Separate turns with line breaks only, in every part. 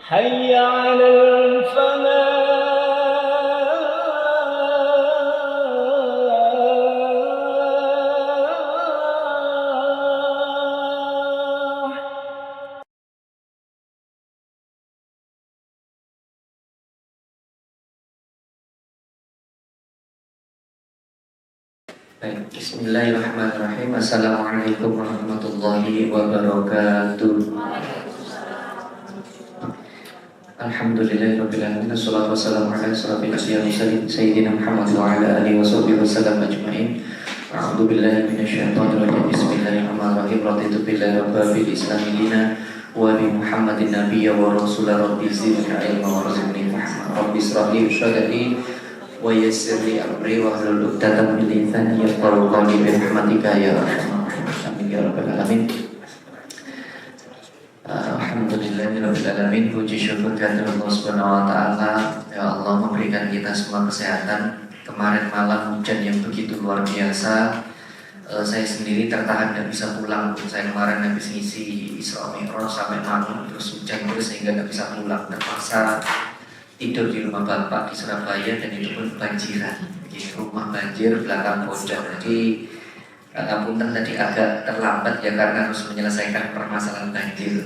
حي على الفلاح.
Baik, bismillahirrahmanirrahim. Assalamualaikum warahmatullahi wabarakatuh. Alhamdulillahirabbil alamin. Wassalatu wassalamu ala asyrafil anbiya'i wal mursalin sayyidina Muhammad wa ala alihi washabbihi wasallam ajma'in. A'udzu billahi minasyaitonir rajim. Bismillahirrahmanirrahim. Raditu billahi rabban bil islami dinan wa bi Muhammadin nabiyya wa rasulan. Rabbi zidni ilma wa rzuqni fahma. Rabbi ishrah li sadri wa yassir li amri wa hlul 'uqdatam min lisani yafqahu qawli bi rahmatika ya arhamar rahimin ya rabbal alamin. Alhamdulillahirabbil alamin. Puji syukur kehadirat Allah Subhanahu wa taala. Ya Allah, memberikan kita semua kesehatan. Kemarin malam hujan yang begitu luar biasa. Saya sendiri tertahan dan bisa pulang. Saya kemarin habis ngisi Isra Mi'raj sampai malam terus hujan terus sehingga tidak bisa pulang. Terpaksa tidur di rumah bapak di Surabaya dan itu pun banjiran. Begitu, rumah banjir, belakang bocor. Jadi punten tadi agak terlambat ya karena harus menyelesaikan permasalahan banjir.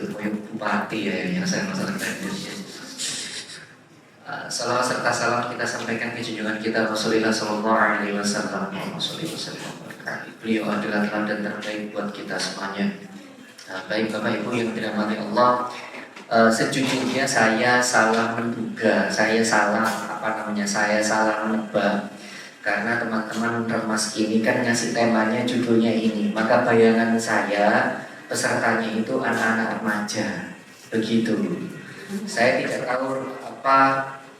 Bupati ya yang menyelesaikan masalah banjir. Salawat serta salam kita sampaikan ke junjungan kita Rasulullah Sallallahu Alaihi Wasallam. Beliau adalah teladan terbaik buat kita semuanya. Baik Bapak Ibu yang dirahmati Allah. Sejujurnya saya salah menduga, saya salah menebak. Karena teman-teman Remas ini kan ngasih temanya judulnya ini. Maka bayangan saya pesertanya itu anak-anak remaja. Begitu. Saya tidak tahu apa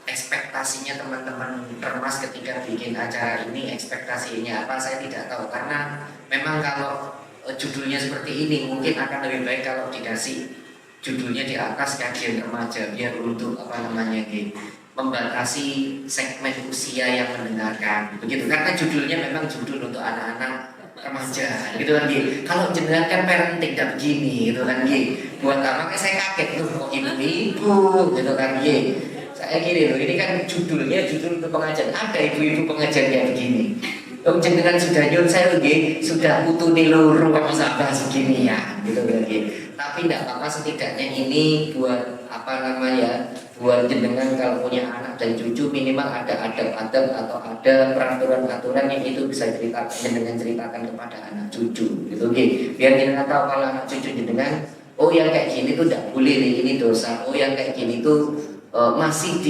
ekspektasinya teman-teman Remas ketika bikin acara ini. Ekspektasinya apa saya tidak tahu. Karena memang kalau judulnya seperti ini mungkin akan lebih baik kalau dikasih judulnya di atas kajian remaja biar untuk membatasi segmen usia yang mendengarkan begitu, karena judulnya memang judul untuk anak-anak remaja gitu kan gitu. Kalau jenengan kan parenting dan begini gitu kan gitu, buat apa makanya saya kaget tuh kok ibu-ibu gitu kan gitu. Saya gini loh, ini kan judulnya judul untuk pengajian, ada ibu-ibu pengajian kayak begini. Jenengan sudah nyun saya lagi sudah utuni luru kamu sabar segini ya gitu lagi. Tapi tidak apa-apa, setidaknya ini buat buat jenengan kalau punya anak dan cucu minimal ada adab-adab atau ada peraturan-peraturan yang itu bisa jenengan ceritakan kepada anak cucu gitu oke. Biar jenengan tahu kalau anak cucu jenengan oh yang kayak gini tuh tidak boleh nih, ini dosa. Oh yang kayak gini tuh masih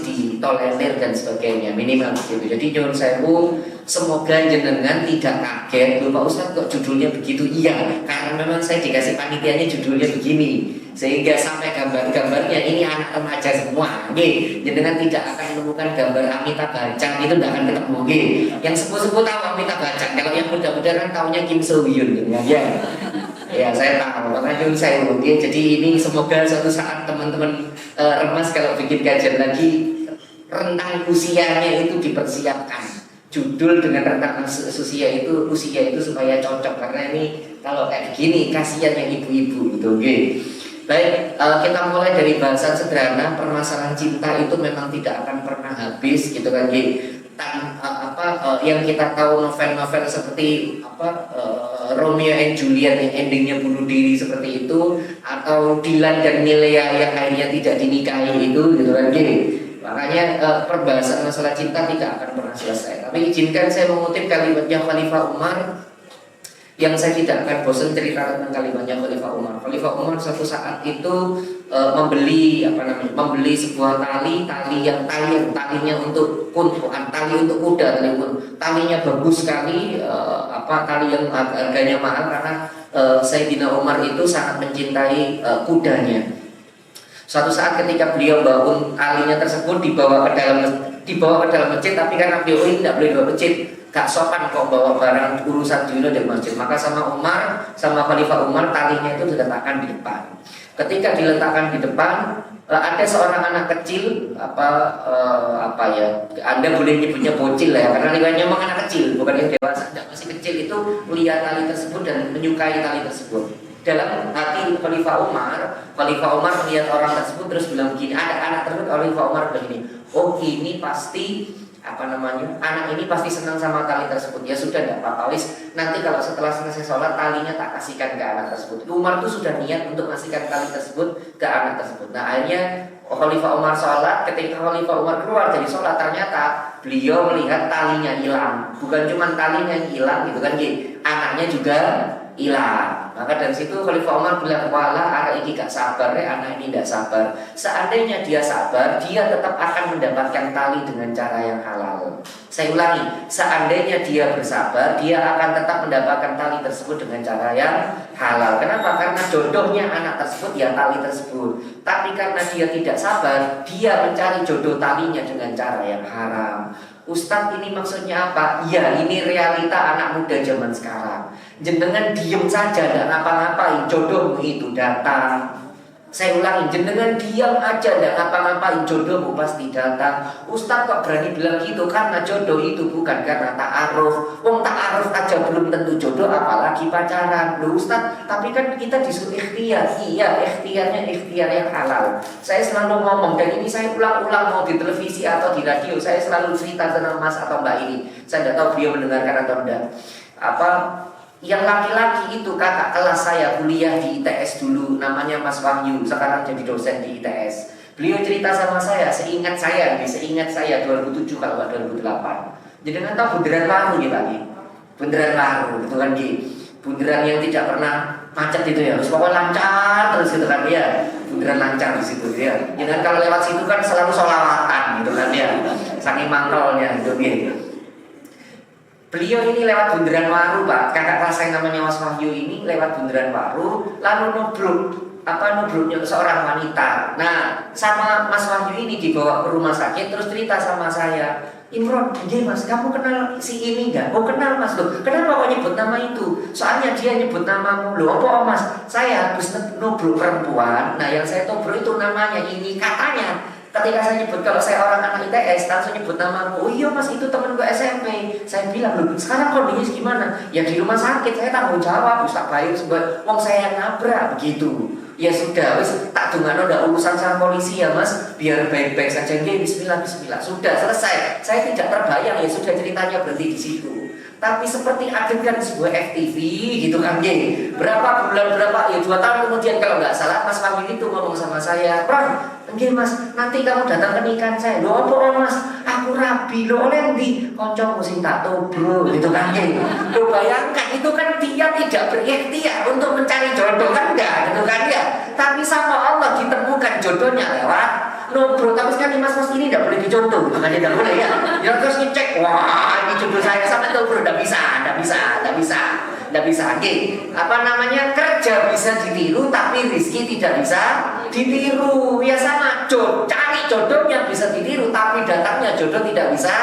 ditolerir dan sebagainya, minimal begitu. Jadi nyuwun sewu, semoga jenengan tidak kaget loh Pak Ustadz kok judulnya begitu. Iya, karena memang saya dikasih panitianya judulnya begini, sehingga sampai gambar-gambarnya ini anak remaja semua. Oke, jenengan tidak akan menemukan gambar Amitabh Bachchan, itu tidak akan ketemu. Oke, yang sepuh-sepuh tahu Amitabh Bachchan, kalau yang muda-muda kan tahunya Kim So Hyun ya. Ya saya tahu, makanya saya mungkin. Jadi ini semoga suatu saat teman-teman Remas kalau bikin kajian lagi rentang usianya itu dipersiapkan. Judul dengan rentang usia itu supaya cocok, karena ini kalau kayak begini kasihan yang ibu-ibu gitu. Oke. Baik, kita mulai dari bahasan sederhana. Permasalahan cinta itu memang tidak akan pernah habis gitu kan. Yang kita tahu novel-novel seperti Romeo and Juliet yang endingnya bunuh diri seperti itu, atau Dylan dan Milea yang akhirnya tidak dinikahi itu gitu kan gini. Makanya perbahasan masalah cinta tidak akan pernah selesai. Tapi izinkan saya mengutip kalimatnya Khalifah Umar yang saya tidak akan bosan cerita tentang kalimatnya Khalifah Umar. Khalifah Umar suatu saat itu membeli sebuah talinya untuk kuda, talinya bagus sekali, tali yang harganya mahal karena Sayyidina Umar itu sangat mencintai kudanya. Suatu saat ketika beliau bangun talinya tersebut dibawa ke dalam masjid, tapi karena beliau ini tidak boleh dibawa masjid, gak sopan kok bawa barang urusan dunia dari masjid. Maka sama Khalifah Umar talinya itu diletakkan di depan. Ketika diletakkan di depan, ada seorang anak kecil, Anda boleh nyebutnya bocil lah ya, karena riwayatnya memang anak kecil, bukan yang dewasa, masih kecil itu melihat tali tersebut dan menyukai tali tersebut. Dalam hati Khalifah Umar melihat orang tersebut terus bilang begini, ada anak tersebut, Khalifah Umar begini, oh ini pasti anak ini pasti senang sama tali tersebut. Ya sudah, tidak apa-apa, wis nanti kalau setelah selesai sholat talinya tak kasihkan ke anak tersebut. Umar tuh sudah niat untuk kasihkan tali tersebut ke anak tersebut. Nah akhirnya Khalifah Umar sholat, ketika Khalifah Umar keluar dari sholat ternyata beliau melihat talinya hilang. Bukan cuma talinya yang hilang gitu kan, anaknya juga hilang. Maka dari situ Khalifah Umar bilang, wala anak ini gak sabar, anak ini tidak sabar. Seandainya dia sabar, dia tetap akan mendapatkan tali dengan cara yang halal. Saya ulangi, seandainya dia bersabar, dia akan tetap mendapatkan tali tersebut dengan cara yang halal. Kenapa? Karena jodohnya anak tersebut ya tali tersebut. Tapi karena dia tidak sabar, dia mencari jodoh talinya dengan cara yang haram. Ustadz, ini maksudnya apa? Ya, ini realita anak muda zaman sekarang. Jenengan diem saja, tidak ngapa-ngapain, jodohmu itu datang. Saya ulangi, jenengan diam aja, tidak ngapa-ngapain, jodohmu pasti datang. Ustadz kok berani bilang gitu? Karena jodoh itu bukan karena ta'aruf. Wong ta'aruf aja belum tentu jodoh, apalagi pacaran. Loh Ustadz, tapi kan kita disuruh ikhtiar. Iya, ikhtiarnya ikhtiar yang halal. Saya selalu ngomong, dan ini saya ulang-ulang mau di televisi atau di radio, saya selalu cerita tentang Mas atau Mbak ini. Saya tidak tahu beliau mendengarkan atau tidak. Yang laki-laki itu kakak kelas saya kuliah di ITS dulu, namanya Mas Wahyu, sekarang jadi dosen di ITS. Beliau cerita sama saya, seingat saya 2007 kalau nggak 2008. Jadi kan tahu bundaran Waru ya Pak, bundaran Waru gitu kan, bundaran yang tidak pernah macet itu ya, pokoknya lancar terus gitu kan ya, bundaran lancar di situ ya. Jadi kan kalau lewat situ kan selalu sholawatan gitu kan ya, saking mangkalnya gitu ya. Beliau ini lewat bundaran Waru Pak, kakak kelas saya namanya Mas Wahyu ini lewat bundaran Waru, lalu nubruknya seorang wanita. Nah, sama Mas Wahyu ini dibawa ke rumah sakit, terus cerita sama saya, Imron, Mas, kamu kenal si ini enggak? Oh kenal Mas, loh, kenapa kok nyebut nama itu? Soalnya dia nyebut namamu. Loh apa Mas? Saya habis nubruk perempuan, nah yang saya nubruk itu namanya ini, katanya ketika saya nyebut kalau saya orang anak ITS, langsung nyebut namamu. Oh iya Mas, itu temen gue SMP. Saya bilang, loh sekarang kondisinya gimana? Ya di rumah sakit, saya tanggung jawab, Ustaz bayar sebab wong saya yang nabrak begitu. Ya sudah, wis tak dungano ndak urusan sama polisi ya Mas, biar baik-baik saja. Bismillah, sudah selesai. Saya tidak terbayang, ya sudah ceritanya berhenti di situ. Tapi seperti adegan sebuah FTV gitu kan, berapa bulan, ya 2 tahun kemudian kalau nggak salah Mas Wahyu itu ngomong sama saya, Mas, nanti kamu datang ke nikahan saya. Loh apa Mas? Aku rabi, lo oleh di konco musim tak bro, gitu kan. Lo bayangkan itu kan dia tidak berikhtiar untuk mencari jodoh kan enggak, gitu kan ya. Tapi sama Allah ditemukan jodohnya lewat bro. Tapi sekarang Mas ini tidak boleh dicontoh, makanya tidak boleh ya. Ya terus ngecek, wah ini jodoh saya sama bro, tidak bisa. Kerja bisa ditiru tapi rezeki tidak bisa ditiru. Ya sama, cari jodohnya bisa ditiru tapi datangnya jodoh tidak bisa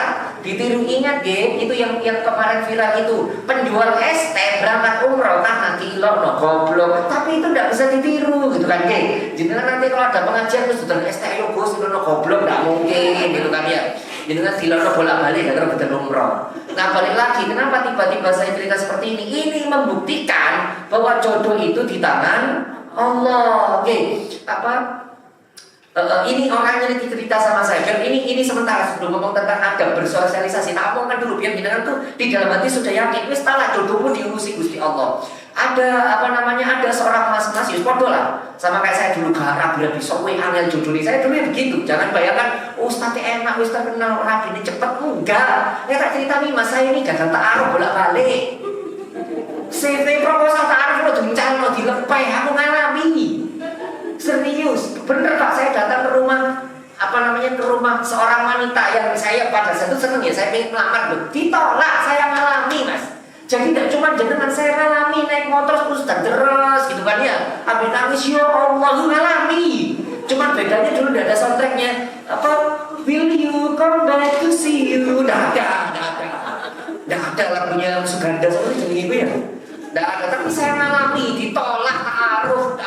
ditiru. Ingat itu yang kemarin viral itu, penjual ST berangkat umroh karena kilo goblok, tapi itu tidak bisa ditiru gitu kan jadi nanti kalau ada pengajian terus sudah ST ayo Gus kilo goblok tidak mungkin gitu kan ya. Jadi kan dilono bolak-balik ya terus betul umroh. Nah balik lagi, kenapa tiba-tiba saya cerita seperti ini? Ini membuktikan bahwa jodoh itu di tangan Allah. Ini orangnya cerita sama saya. Dan ini sementara sebelum ngomong tentang adab bersosialisasi. Tak omongkan dulu biar jenengan tuh di dalam hati sudah yakin. Wis talah jodohmu diurusi Gusti Allah. Ada seorang mas Yus podo lah sama kayak saya dulu garap rabi sok angel jodoh ini. Saya dulu ya begitu. Jangan bayangkan Ustaz enak, Ustaz kenal rabi ini cepet, enggak. Ya tak cerita nih mas saya ini gagal ta'aruf bolak-balik. CV proposal ta'aruf lo dincalno dilepeh, aku ngalami. Serius, bener Pak, saya datang ke rumah ke rumah seorang wanita yang saya pada saat itu seneng ya, saya pengen melamar loh. Ditolak, saya ngalami Mas. Jadi tidak cuma jenengan saya ngalami naik motor terus dan deres gitu kan ya. Habis nangis ya Allah ngalami. Cuman bedanya dulu tidak ada soundtracknya. Will you come back to see you? Tidak ada lagunya Suganda seperti itu ya. Tidak ada, tapi saya ngalami ditolak ta'aruf,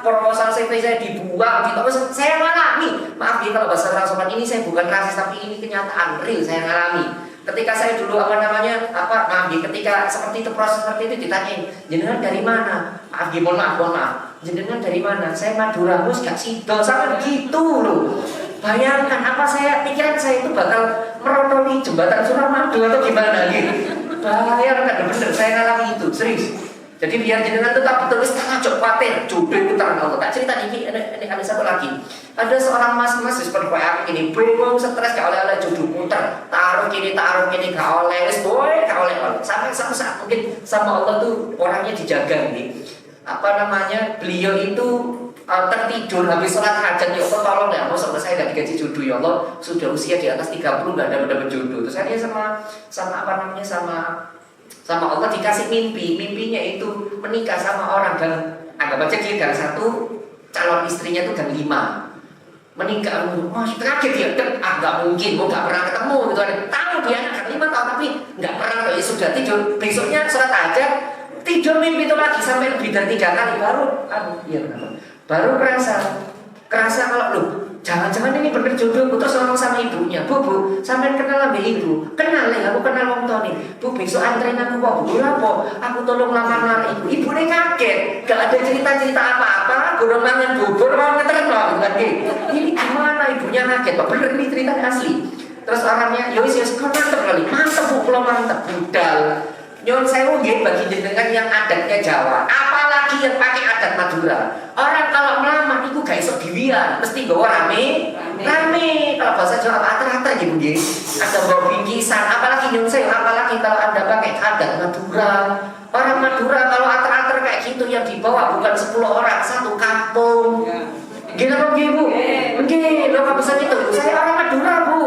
proposal CV saya dibuang, ditolak, saya ngalami. Maaf ya kalau bahasa sopan ini saya bukan rasis, tapi ini kenyataan real saya ngalami. Ketika saya dulu ketika seperti itu proses seperti itu ditanyain, jenengan dari mana? Mohon maaf, jenengan dari mana? Saya Madura, bos gak sido, sama begitu loh. Bayangkan pikiran saya itu bakal merotoli jembatan Suramadu atau gimana gitu. Bayangkan, bener saya ngalami itu, serius. Jadi biar jenengan tetap betul setengah jok khawatir, jodoh itu tangan Allah. Tak cerita ini ada satu lagi. Ada seorang mas seperti kayak aku ini, bingung, stres gak oleh jodoh muter, taruh kini gak oleh, gak oleh. Sampai satu saat mungkin sama Allah tuh orangnya dijaga ini. Beliau itu tertidur habis sholat hajat, ya Allah tolong ya, masa saya gak digaji jodoh ya Allah, sudah usia di atas 30 gak dapat jodoh. Terus saya sama Allah dikasih mimpinya itu menikah sama orang dan anggap aja dia gang 1, calon istrinya itu gang 5. Menikah, kaget ya, gak mungkin, gak pernah ketemu gitu. Tahu dia gang 5 tahu tapi gak pernah, ya sudah tidur. Besoknya sholat hajat, tidur mimpi itu lagi sampai lebih dari 3 kali baru kerasa kalau jangan-jangan ini bener jodohku. Terus ngomong sama ibunya, Bu, sampean kenal sama ibu? Kenal ya, aku kenal wong tuane. Bu, besok anterin aku kok. Bu, aku tolong lamar ibu. Ibunya kaget, gak ada cerita-cerita apa-apa. Burung mangan bubur, mau ngetren loh. Ini gimana ibunya kaget, Pak? Bener ini ceritanya asli. Terus orangnya, yowis, mantep kali. Mantep Bu, kalau mantep. Budal. Nyon sewu nggih bagi jenengan yang adatnya Jawa, apalagi yang pakai adat Madura. Orang kalau melamar itu gak iso diwian, mesti bawa rame. Kalau bahasa Jawa rata-rata gitu nggih. Ada bawa bingkisan, apalagi nyon sewu, apalagi kalau Anda pakai adat Madura. Orang Madura kalau ater-ater kayak gitu yang dibawa bukan 10 orang, satu kampung. Gila kok Bu? Nggih, lho bisa gitu. Saya orang Madura, Bu.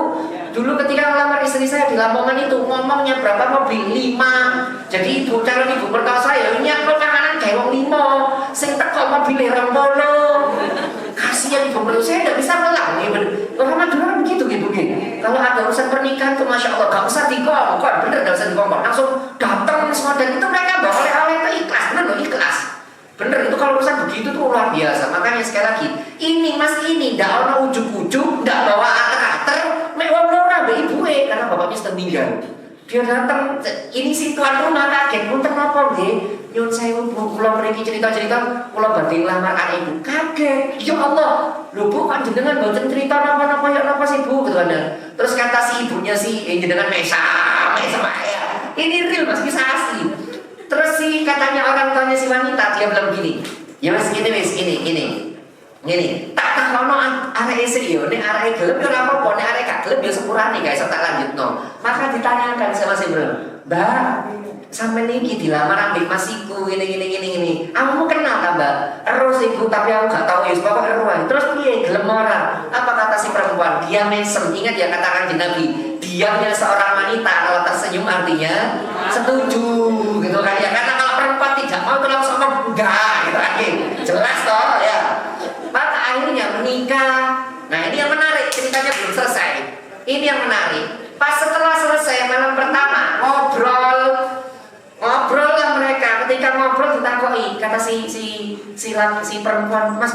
Dulu ketika ngelamar istri saya di Lamongan itu ngomongnya berapa mobil? 5. Jadi calon ibu mertua saya ini aku makanan kayak wong 5. Sing teko mobil 20. Kasihan ibu mertua saya tidak bisa melang. Orang Madura begitu gitu. Kalau ada urusan pernikahan tuh Masya Allah gak usah dikongkon, bener gak usah dikongkon. Langsung datang semua dan itu mereka bawa oleh-oleh itu ikhlas, bener loh ikhlas. Bener itu kalau urusan begitu tuh luar biasa. Makanya sekali lagi, ini mas ini ndak ono ujuk-ujuk, ndak bawa ater-ater, mek wong loro mbek ibuke karena bapaknya sudah meninggal. Dia datang, ini si tuan rumah kaget, punten napa nggih? Nyun sewu Bu, kula mriki cerita-cerita kula badhe nglamar anak ibu. Kaget. Ya Allah, lho Bu kan jenengan mboten cerita napa-napa ya napa sih Bu gitu kan. Terus kata si ibunya jenengan Mesa ya. Ini real Mas, kisah asli. Terus katanya orang tuanya si wanita, dia bilang begini, ya mas gini, tak takono arek istri yo, nek arek gelem yo ora apa-apa, nek arek gak gelem yo sepurane guys, tak lanjutno. Maka ditanyakan sama si Bro, Mbak, sampeyan iki dilamar ambek masiku gini. Kamu kenal ta, Mbak? Terus ibu tapi aku gak tahu ya, pokoke eruan. Terus piye gelem ora? Apa kata si perempuan? Dia mesem, ingat ya katakan Nabi. Diamnya seorang wanita kalau tersenyum artinya setuju gitu kan ya, karena kalau perempuan tidak mau itu langsung ngomong enggak gitu kan, jelas toh ya. Maka akhirnya menikah. Nah ini yang menarik, ceritanya belum selesai. Ini yang menarik, pas setelah selesai malam pertama ngobrol lah mereka. Ketika ngobrol ditakoi, kata si perempuan, mas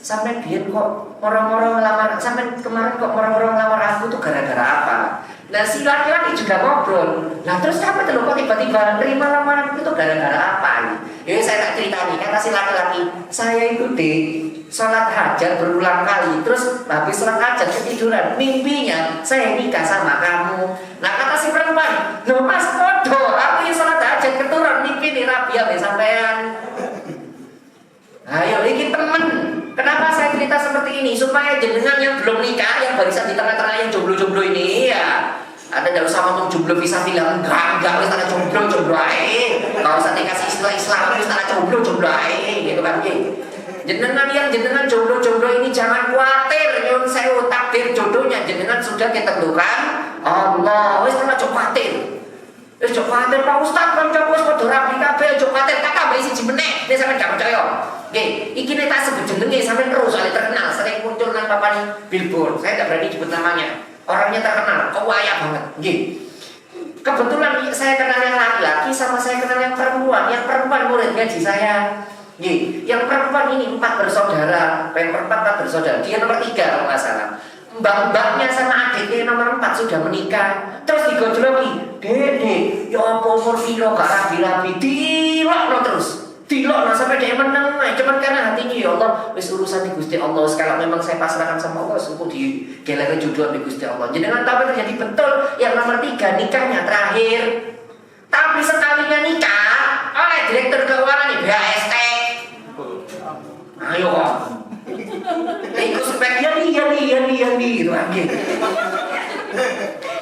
sampai biar kok orang-orang ngelamar, sampai kemarin kok orang-orang ngelamar aku tuh gara-gara apa? Nah si laki-laki juga ngobrol. Nah terus apa tuh kok tiba-tiba nerima lamaran itu gara-gara apa? Jadi saya tak cerita nih, kata si laki-laki, saya itu sholat hajat berulang kali, terus habis sholat hajat ketiduran, mimpinya saya nikah sama kamu. Nah kata si perempuan, loh mas bodoh, aku yang sholat hajat keturun mimpi nih rabi ya sampean. Ayo ini temen. Kenapa saya cerita seperti ini? Supaya jenengan yang belum nikah, yang barisan di tengah-tengah yang jomblo-jomblo ini ya, ada tidak usah ngomong jomblo visabilillah, enggak wis ada jomblo ae. Enggak usah dikasih istilah Islam, wis ada jomblo ae gitu kan nggih. Jenengan jomblo ini jangan khawatir, nyun sewu takdir jodohnya jenengan sudah ditentukan Allah. Wis ora khawatir. Wis khawatir Pak Ustaz kan coba wis padha rapi kabeh, khawatir tak tambah siji meneh. Nek sampean gak percaya. Nggih, iki nek tak sebut jenenge sampean terus soalnya terkenal, sering muncul nang papan billboard. Saya tidak berani sebut namanya. Orangnya terkenal, kaya banget. Nggih. Kebetulan saya kenal yang laki-laki sama saya kenal yang perempuan. Yang perempuan murid ngaji saya. Nggih, yang perempuan ini 4 bersaudara. Yang perempuan 4 bersaudara. Dia nomor 3 kalau nggak salah. mbak-mbaknya sama adiknya nomor 4 sudah menikah, terus digojloki, Dede, ya apa umur piro gak rabi-rabi, dilokno terus, dilokno sampai dia menang, cuman karena hatinya ya Allah, wis urusan di Gusti Allah, kalau memang saya pasrahkan sama Allah, suku di gelere jodoh di Gusti Allah. Jadi dengan tahu terjadi betul yang nomor 3 nikahnya terakhir, tapi sekalinya nikah oleh direktur keuangan nih BAST. Ayo kok. Ikut spek iya gitu aja.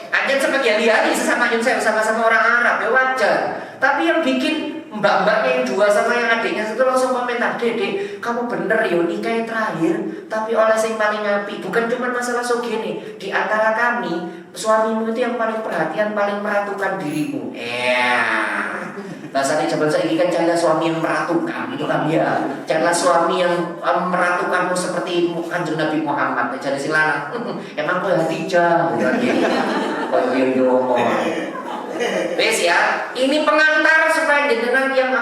Aja spek ya sesama saya sama-sama orang Arab ya wajar. Tapi yang bikin mbak-mbaknya yang 2 sama yang adiknya itu langsung komentar, Dede, kamu bener ya nikah yang terakhir, tapi oleh yang paling ngapi. Bukan cuma masalah sogene, di antara kami suamimu itu yang paling perhatian, paling meratukan dirimu. Bahasanya zaman saya ini kan carilah suami yang meratukan, itu kan ya. Carilah suami yang meratukanmu seperti Kanjeng Nabi Muhammad. Jadi silang, emang kau Hadijah, kau yo. Wes ya, ini pengantar supaya jenengan yang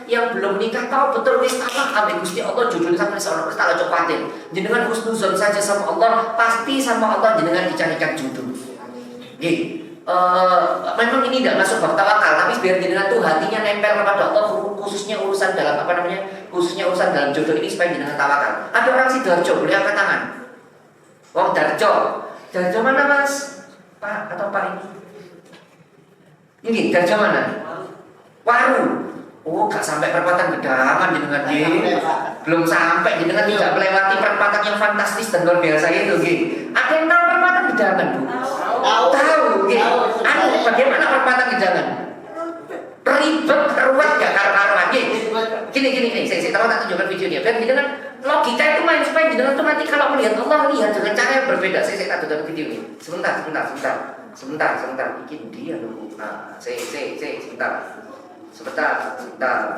yang belum nikah tahu betul wis Allah kami Gusti Allah judulnya sampai seorang wis tak cobatin. Jenengan husnuzon saja sama Allah, pasti sama Allah jenengan dicarikan jodoh. Nggih. Memang ini tidak masuk bab tawakal, tapi biar jenengan tuh hatinya nempel kepada Allah, khususnya urusan dalam khususnya urusan dalam jodoh ini supaya jenengan tawakal. Ada orang Sidoarjo, boleh angkat tangan. Wong Darjo mana Mas? Pak atau Pak ini? Ini Darjo mana? Waru. Oh, gak sampai perempatan Gedangan jenengan nggih. Belum sampai jenengan tidak melewati perempatan yang fantastis dan luar biasa itu nggih. Ada yang tahu perempatan Gedangan, Bu? Tahu nggih. Bagaimana perempatan Gedangan? Ribet, ruwet gak karuan nggih. Gini, saya tahu tak tunjukkan videonya. Biar jenengan logika itu main supaya jenengan tuh nanti kalau melihat Allah lihat dengan cara yang berbeda. Saya tak tunjukkan video ini. Sebentar. Bikin dia dulu. Nah, saya sebentar.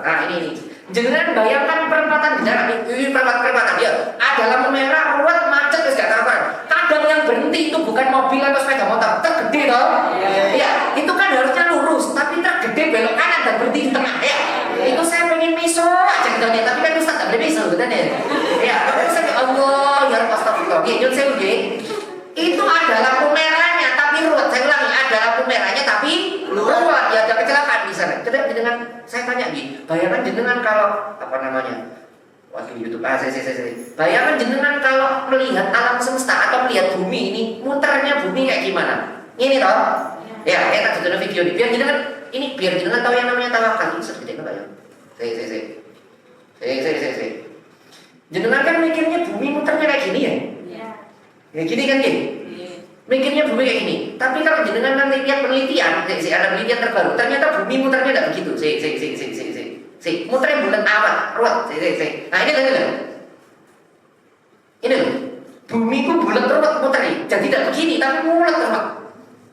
Nah ini. Jenengan bayangkan perempatan Gedangan ini perempatan ya. Ada lampu merah, ruwet, macet, wis gak karuan. Kadang yang berhenti itu bukan mobil atau sepeda motor, truk gede toh. Ya, itu kan harusnya lurus, tapi truk gede belok kanan dan berhenti di tengah ya. Itu saya pengen miso aja gitu nih, tapi kan Ustaz tak boleh miso gitu nih. Ya, saya Allah ya astagfirullah. Nyun sewu nggih. Itu ada lampu merahnya tapi ruwet. Saya ulangi, ada lampu merahnya tapi ruwet. Ya ada kecelakaan di sana. Coba dengan saya tanya nih, bayangkan jenengan kalau waktu YouTube saya. Bayangkan jenengan kalau melihat alam semesta atau melihat bumi ini, muternya bumi kayak gimana? Ini toh? Ya, tak tunjukkan video ini. Biar jenengan tahu yang namanya tawakal. Ini sedikit enggak ya? Saya. Jenengan kan mikirnya bumi muternya kayak gini ya? Ya gini kan gini? Mikirnya bumi kayak gini. Tapi kalau jenengan nanti lihat penelitian, ada penelitian terbaru, ternyata bumi muternya tidak begitu. Muternya bulat awan, ruwet. Nah ini loh. Ini loh. Bumi ku bulat ruwet muternya. Jadi tidak begini, tapi bulat ruwet.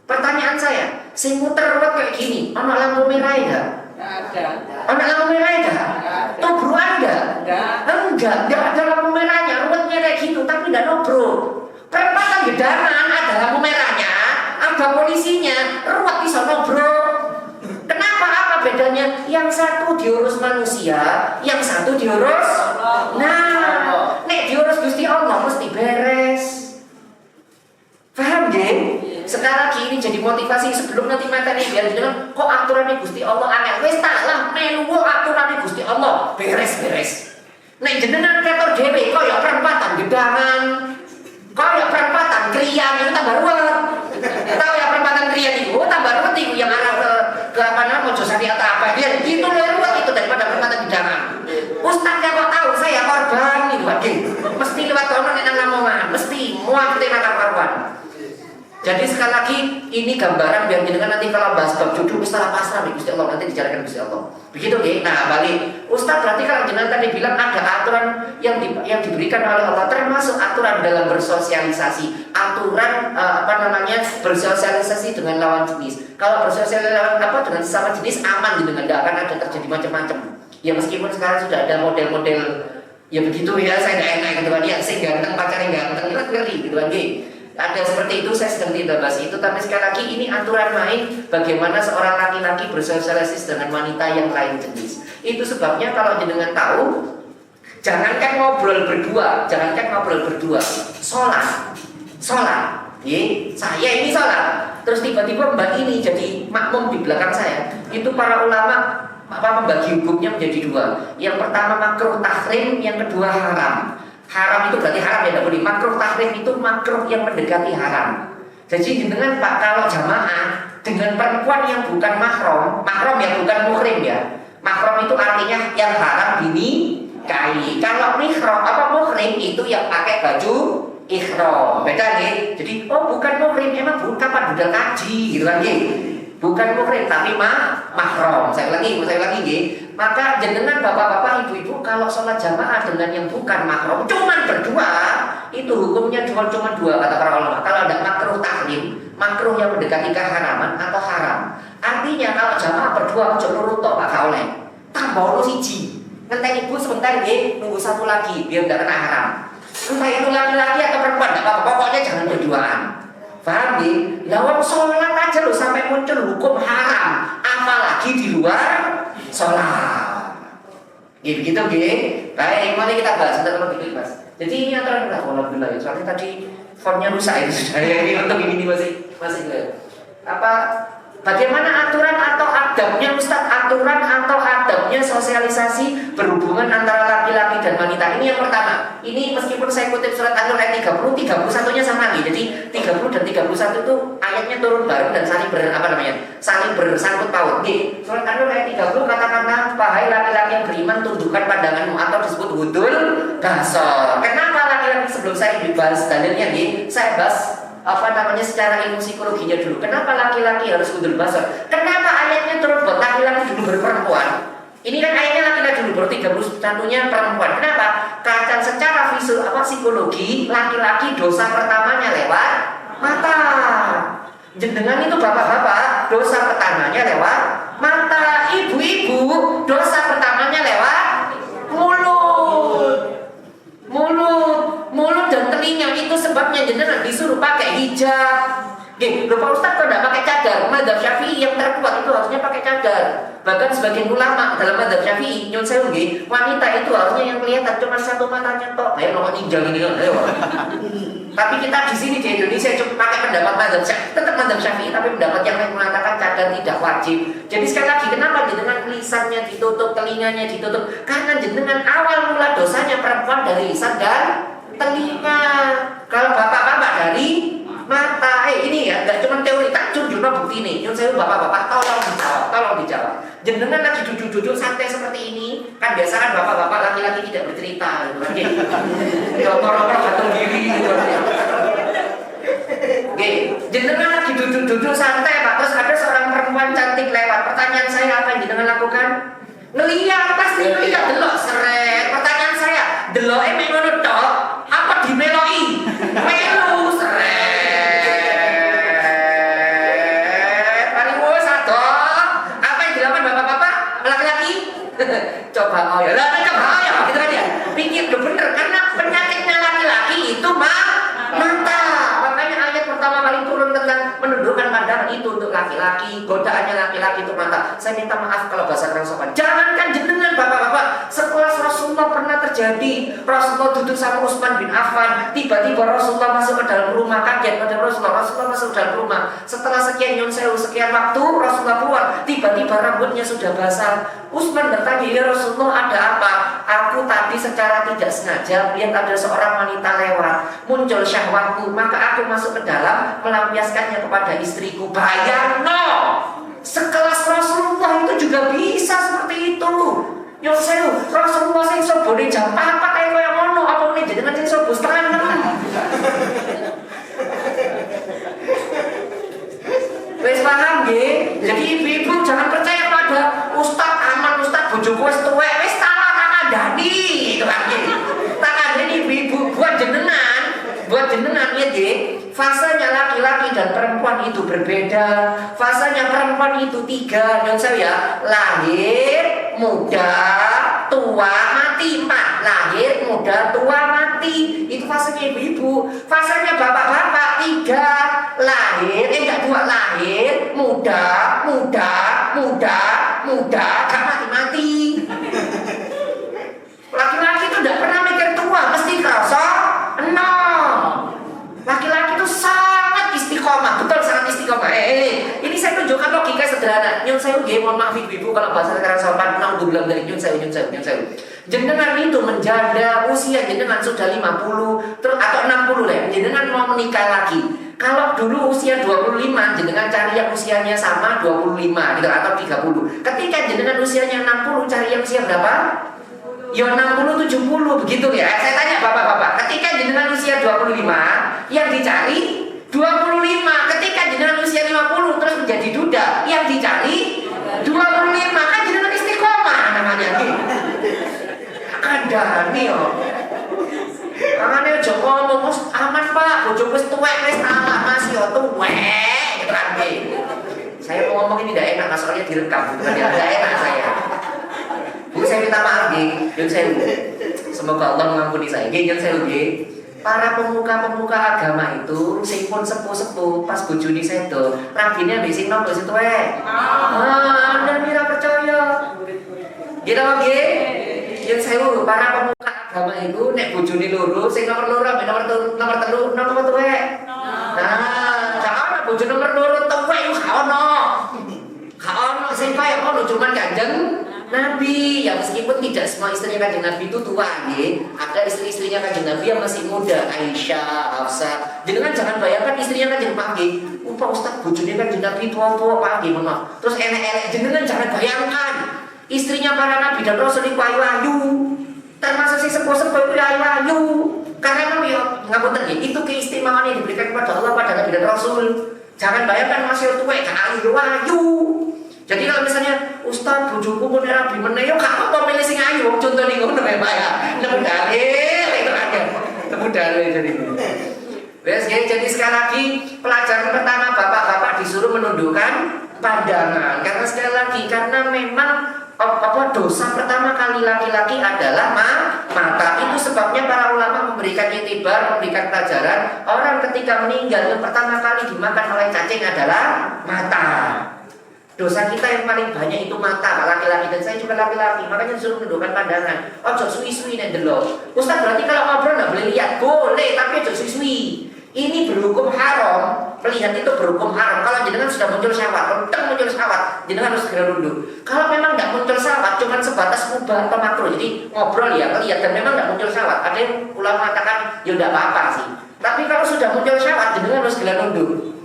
Pertanyaan saya, si muter ruwet kayak gini, ono lampu merah enggak? Ada. Ono lampu merah enggak? Tobrokan enggak? Enggak ada lampu merahnya, ruwetnya kayak gitu, tapi enggak nobrok. Perempatan Gedangan ada lampu merahnya, ada polisinya, ruwet bisa nobrok. Kenapa? Apa bedanya? Yang satu diurus manusia, yang satu diurus. Nah, nek diurus Gusti Allah mesti beres. Paham gak? Sekarang ini jadi motivasi sebelum nanti materi biar jenengan kok aturannya Gusti Allah angel. Wis tak lah melu aturannya Gusti Allah beres. Nek jenengan ketor dhewe koyo perempatan Gedangan. Kalau perempatan Krian itu tambah ruwet. Tahu ya perempatan Krian itu tambah ruwet itu yang arah ke Mojosari atau apa dia itu lebih ruwet itu daripada perempatan Gedangan. Ustaz kok tahu saya korban itu lagi. Mesti lewat kono nek nang Lamongan, mesti muat teh nang karuan. Jadi sekali lagi ini gambaran biar jenengan nanti kalau bahas bab jodoh salah pasrah Gusti Allah nanti dijalankan Gusti Allah. Begitu nggih. Nah, balik. Ustaz berarti kalau jenengan tadi bilang ada aturan yang diberikan oleh Allah termasuk aturan dalam bersosialisasi, aturan bersosialisasi dengan lawan jenis. Kalau bersosialisasi dengan sesama jenis aman dengan tidak akan ada terjadi macam-macam. Ya meskipun sekarang sudah ada model-model ya begitu ya saya enggak enak gitu kan ya, saya ganteng pacarnya ganteng ngeri gitu kan nggih. Ada seperti itu, saya sedang tidak bahas itu. Tapi sekali lagi ini aturan main bagaimana seorang laki-laki bersosialisasi dengan wanita yang lain jenis. Itu sebabnya kalau jenengan tahu, jangankan ngobrol berdua, sholat sholat. Saya ini sholat. Terus tiba-tiba mbak ini jadi makmum di belakang saya. Itu para ulama membagi hukumnya menjadi dua. Yang pertama makruh tahrim, yang kedua haram. Haram itu berarti haram ya, tidak boleh. Makruh tahrim itu makruh yang mendekati haram. Jadi dengan Pak kalau jamaah dengan perempuan yang bukan mahram, mahram yang bukan muhrim ya. Mahram itu artinya yang haram dinikahi. Kalau muhrim itu yang pakai baju ihram. Beda nih. Jadi bukan muhrim, emang bukan Pak budal kaji gitu kan nih. Bukan muhrim tapi mahram. Saya ulangi nggih. Maka jenengan bapak-bapak, ibu-ibu kalau sholat jamaah dengan yang bukan mahram cuman berdua, itu hukumnya cuma dua kata para ulama. Kalau ada makruh tahrim, makruh yang mendekati keharaman atau haram. Artinya kalau jamaah berdua ojo loro tok Pak oleh. Tambah siji. Ngenteni ibu sebentar nggih, nunggu satu lagi biar enggak kena haram. Entah itu laki-laki atau perempuan enggak apa-apa, pokoknya jangan berduaan. Paham nggih? Lawang sholat aja loh sampai muncul hukum haram, apalagi di luar sholat. Begitu nggih. Baik, mari kita bahas tentang lebih bebas. Jadi ini aturan udah alhamdulillah ya. Soalnya tadi fontnya rusak itu sudah. Ini untuk ini masih apa? Bagaimana aturan atau adabnya Ustaz? Aturan atau adabnya sosialisasi berhubungan antara laki-laki dan wanita. Ini yang pertama. Ini meskipun saya kutip surat An-Nur ayat 30, 31-nya sama lagi. Jadi 30 dan 31 itu ayatnya turun bareng dan saling saling bersangkut paut. Nih, surat An-Nur ayat 30 katakanlah, wahai laki-laki yang beriman, tundukkan pandanganmu, atau disebut hudul basor. Kenapa laki-laki sebelum saya dibahas dalilnya nih? Saya bahas secara ilmu psikologinya dulu. Kenapa laki-laki harus hudul basor? Kenapa ayatnya turun buat laki-laki dulu berperempuan? Ini kan ayatnya laki-laki dulu, baru 31-nya perempuan. Kenapa? Karena secara psikologi, laki-laki dosa pertamanya lewat mata. Jenengan itu bapak-bapak, dosa pertamanya lewat mata. Ibu-ibu, dosa pertamanya lewat mulut dan telinga. Itu sebabnya jenengan disuruh pakai hijab. Pak Ustaz kok tidak pakai cadar? Madzhab Syafi'i yang terkuat itu harusnya pakai cadar. Bahkan sebagian ulama dalam madzhab Syafi'i nyun sewu nggih, wanita itu harusnya yang kelihatan cuma satu matanya tok. Ayo nomor ninjal ini kan. Tapi kita di sini di Indonesia cuma pakai pendapat madzhab Syafi'i, tetap madzhab Syafi'i, tapi pendapat yang lain mengatakan cadar tidak wajib. Jadi sekali lagi, kenapa jenengan lisannya ditutup, telinganya ditutup? Karena jenengan awal mula dosanya perempuan dari lisan dan telinga. Kalau bapak-bapak dari mata. Ini ya, nggak cuma teori, tak jujur bukti nih. Nyun sewu bapak-bapak, tolong dijawab. Jenengan lagi duduk-duduk santai seperti ini, kan biasa kan bapak-bapak laki-laki tidak bercerita, gitu kan? Dokter-dokter gantung diri, gitu kan? Jenengan lagi duduk-duduk santai, Pak. Terus ada seorang perempuan cantik lewat. Pertanyaan saya, apa yang jenengan lakukan? Ngeliat, pasti ngeliat, delok seret. Pertanyaan saya, delok mengono tok, apa dimeloi? Melu seret. Coba gitu kan ya. Pikir bener, karena penyakitnya laki-laki itu mata. Makanya ayat pertama kali turun tentang menundukkan pandangan itu untuk laki-laki, godaannya laki-laki itu mata. Saya minta maaf kalau bahasa kurang sopan. Jangankan jenengan bapak-bapak, sekelas Rasulullah pernah terjadi. Rasulullah duduk sama Utsman bin Affan, tiba-tiba Rasulullah masuk ke dalam rumah, kaget pada Rasulullah masuk ke dalam rumah. Setelah sekian waktu Rasulullah keluar, tiba-tiba rambutnya sudah basah. Utsman bertanya, ya Rasulullah, ada apa? Aku tadi secara tidak sengaja lihat ada seorang wanita lewat, muncul syahwatku, maka aku masuk ke dalam melampiaskannya kepada istriku. Bayangno, sekelas Rasulullah itu juga bisa seperti itu. Yo sewu, Rasulullah sing sobone jam 4 kayak koyo ngono, apa meneh jenengan sing sobo setengah 6. Wis paham nggih? Jadi ibu-ibu jangan percaya pada ustaz aman, ustaz bojoku wis tuwek, wis tak kandhani itu kan nggih. Tak kandhani ibu-ibu buat jenengan ya nggih. Fasenya laki-laki dan perempuan itu berbeda. Fasenya perempuan itu 3, yang saya lahir, muda, tua, mati. 4, lahir, muda, tua, mati. Itu fasenya ibu-ibu. Fasenya bapak-bapak 3, lahir, 2, lahir, muda, gak mati-mati. Laki-laki itu tidak pernah mikir tua, mesti kerasa 0. Laki-laki sederhana. Nyun sewu nggih, mohon maaf ibu-ibu kalau bahasa sekarang sopan, naudzubillah dari nyun sewu. Jenengan itu menjanda, usia jenengan sudah 50 atau 60 lah. Jenengan mau menikah lagi. Kalau dulu usia 25, jenengan cari yang usianya sama 25 gitu atau 30. Ketika jenengan usianya 60, cari yang usia berapa? Ya 60 70 begitu ya. Saya tanya Bapak-bapak, ketika jenengan usia 25, yang dicari 25. Ketika jenengan usia 50 terus menjadi duda, yang dicari 25. Kan jenengan istiqomah namanya nih. Ada nih oh. Makanya aja ngomong aman Pak, bojoku wis tuwek wis salah Mas yo tuwek gitu kan. Saya mau ngomong ini tidak enak soalnya direkam gitu kan. Tidak enak saya. Bu, saya minta maaf nggih, Yun Sewu. Semoga Allah mengampuni saya. Nggih, Yun Sewu nggih. Para pemuka-pemuka agama itu sing pun sepuh-sepuh pas bojone sedo, rabine mbek sing nom mbek tuwek. Anda mira percaya. Gitu nggih. Yun Sewu, para pemuka agama itu nek bojone loro, sing nomor loro ambek nomor telu tuwek. Nah, jangan bojo nomor loro tuwek gak ono. Gak ono sing kaya ngono cuman Kanjeng Nabi. Ya meskipun tidak semua istrinya Kanjeng Nabi itu tua nggih. Ada istri-istrinya Kanjeng Nabi yang masih muda, Aisyah, Hafsah. Jangan bayangkan istrinya Kanjeng Nabi. Pak Ustaz bojone Kanjeng Nabi tua-tua Pak nggih menawa. Terus elek-elek jangan bayangkan. Istrinya para nabi dan rasul itu ayu-ayu. Termasuk si sepuh-sepuh itu ayu-ayu. Karena memang ya ngapunten nggih, itu keistimewaan yang diberikan kepada Allah pada nabi dan rasul. Jangan bayangkan masih tuwek gak ayu-ayu. Jadi kalau misalnya Ustaz bojoku mun rabi meneh yo gak apa milih sing ayu wong contone ngono ya Pak ya. Nemu dalil itu ada. Nemu dalil jadi. Wes jadi sekali lagi pelajaran pertama bapak-bapak disuruh menundukkan pandangan. Karena sekali lagi karena memang dosa pertama kali laki-laki adalah mata. Itu sebabnya para ulama memberikan itibar, memberikan pelajaran. Orang ketika meninggal yang pertama kali dimakan oleh cacing adalah mata. Dosa kita yang paling banyak itu mata, laki-laki, dan saya juga laki-laki. Makanya disuruh menundukkan pandangan. Ojo suwi-suwi nek delok. Ustaz berarti kalau ngobrol nggak boleh lihat? Boleh, tapi ojo suwi-suwi. Ini berhukum haram. Melihat itu berhukum haram. Kalau jenengan sudah muncul syahwat, muncul syahwat, jenengan harus segera nunduk. Kalau memang nggak muncul syahwat, cuma sebatas mubah atau makruh. Jadi ngobrol ya, lihat dan memang nggak muncul syahwat. Ada yang ulama mengatakan ya udah apa-apa sih. Tapi kalau sudah muncul syahwat, jenengan harus segera nunduk.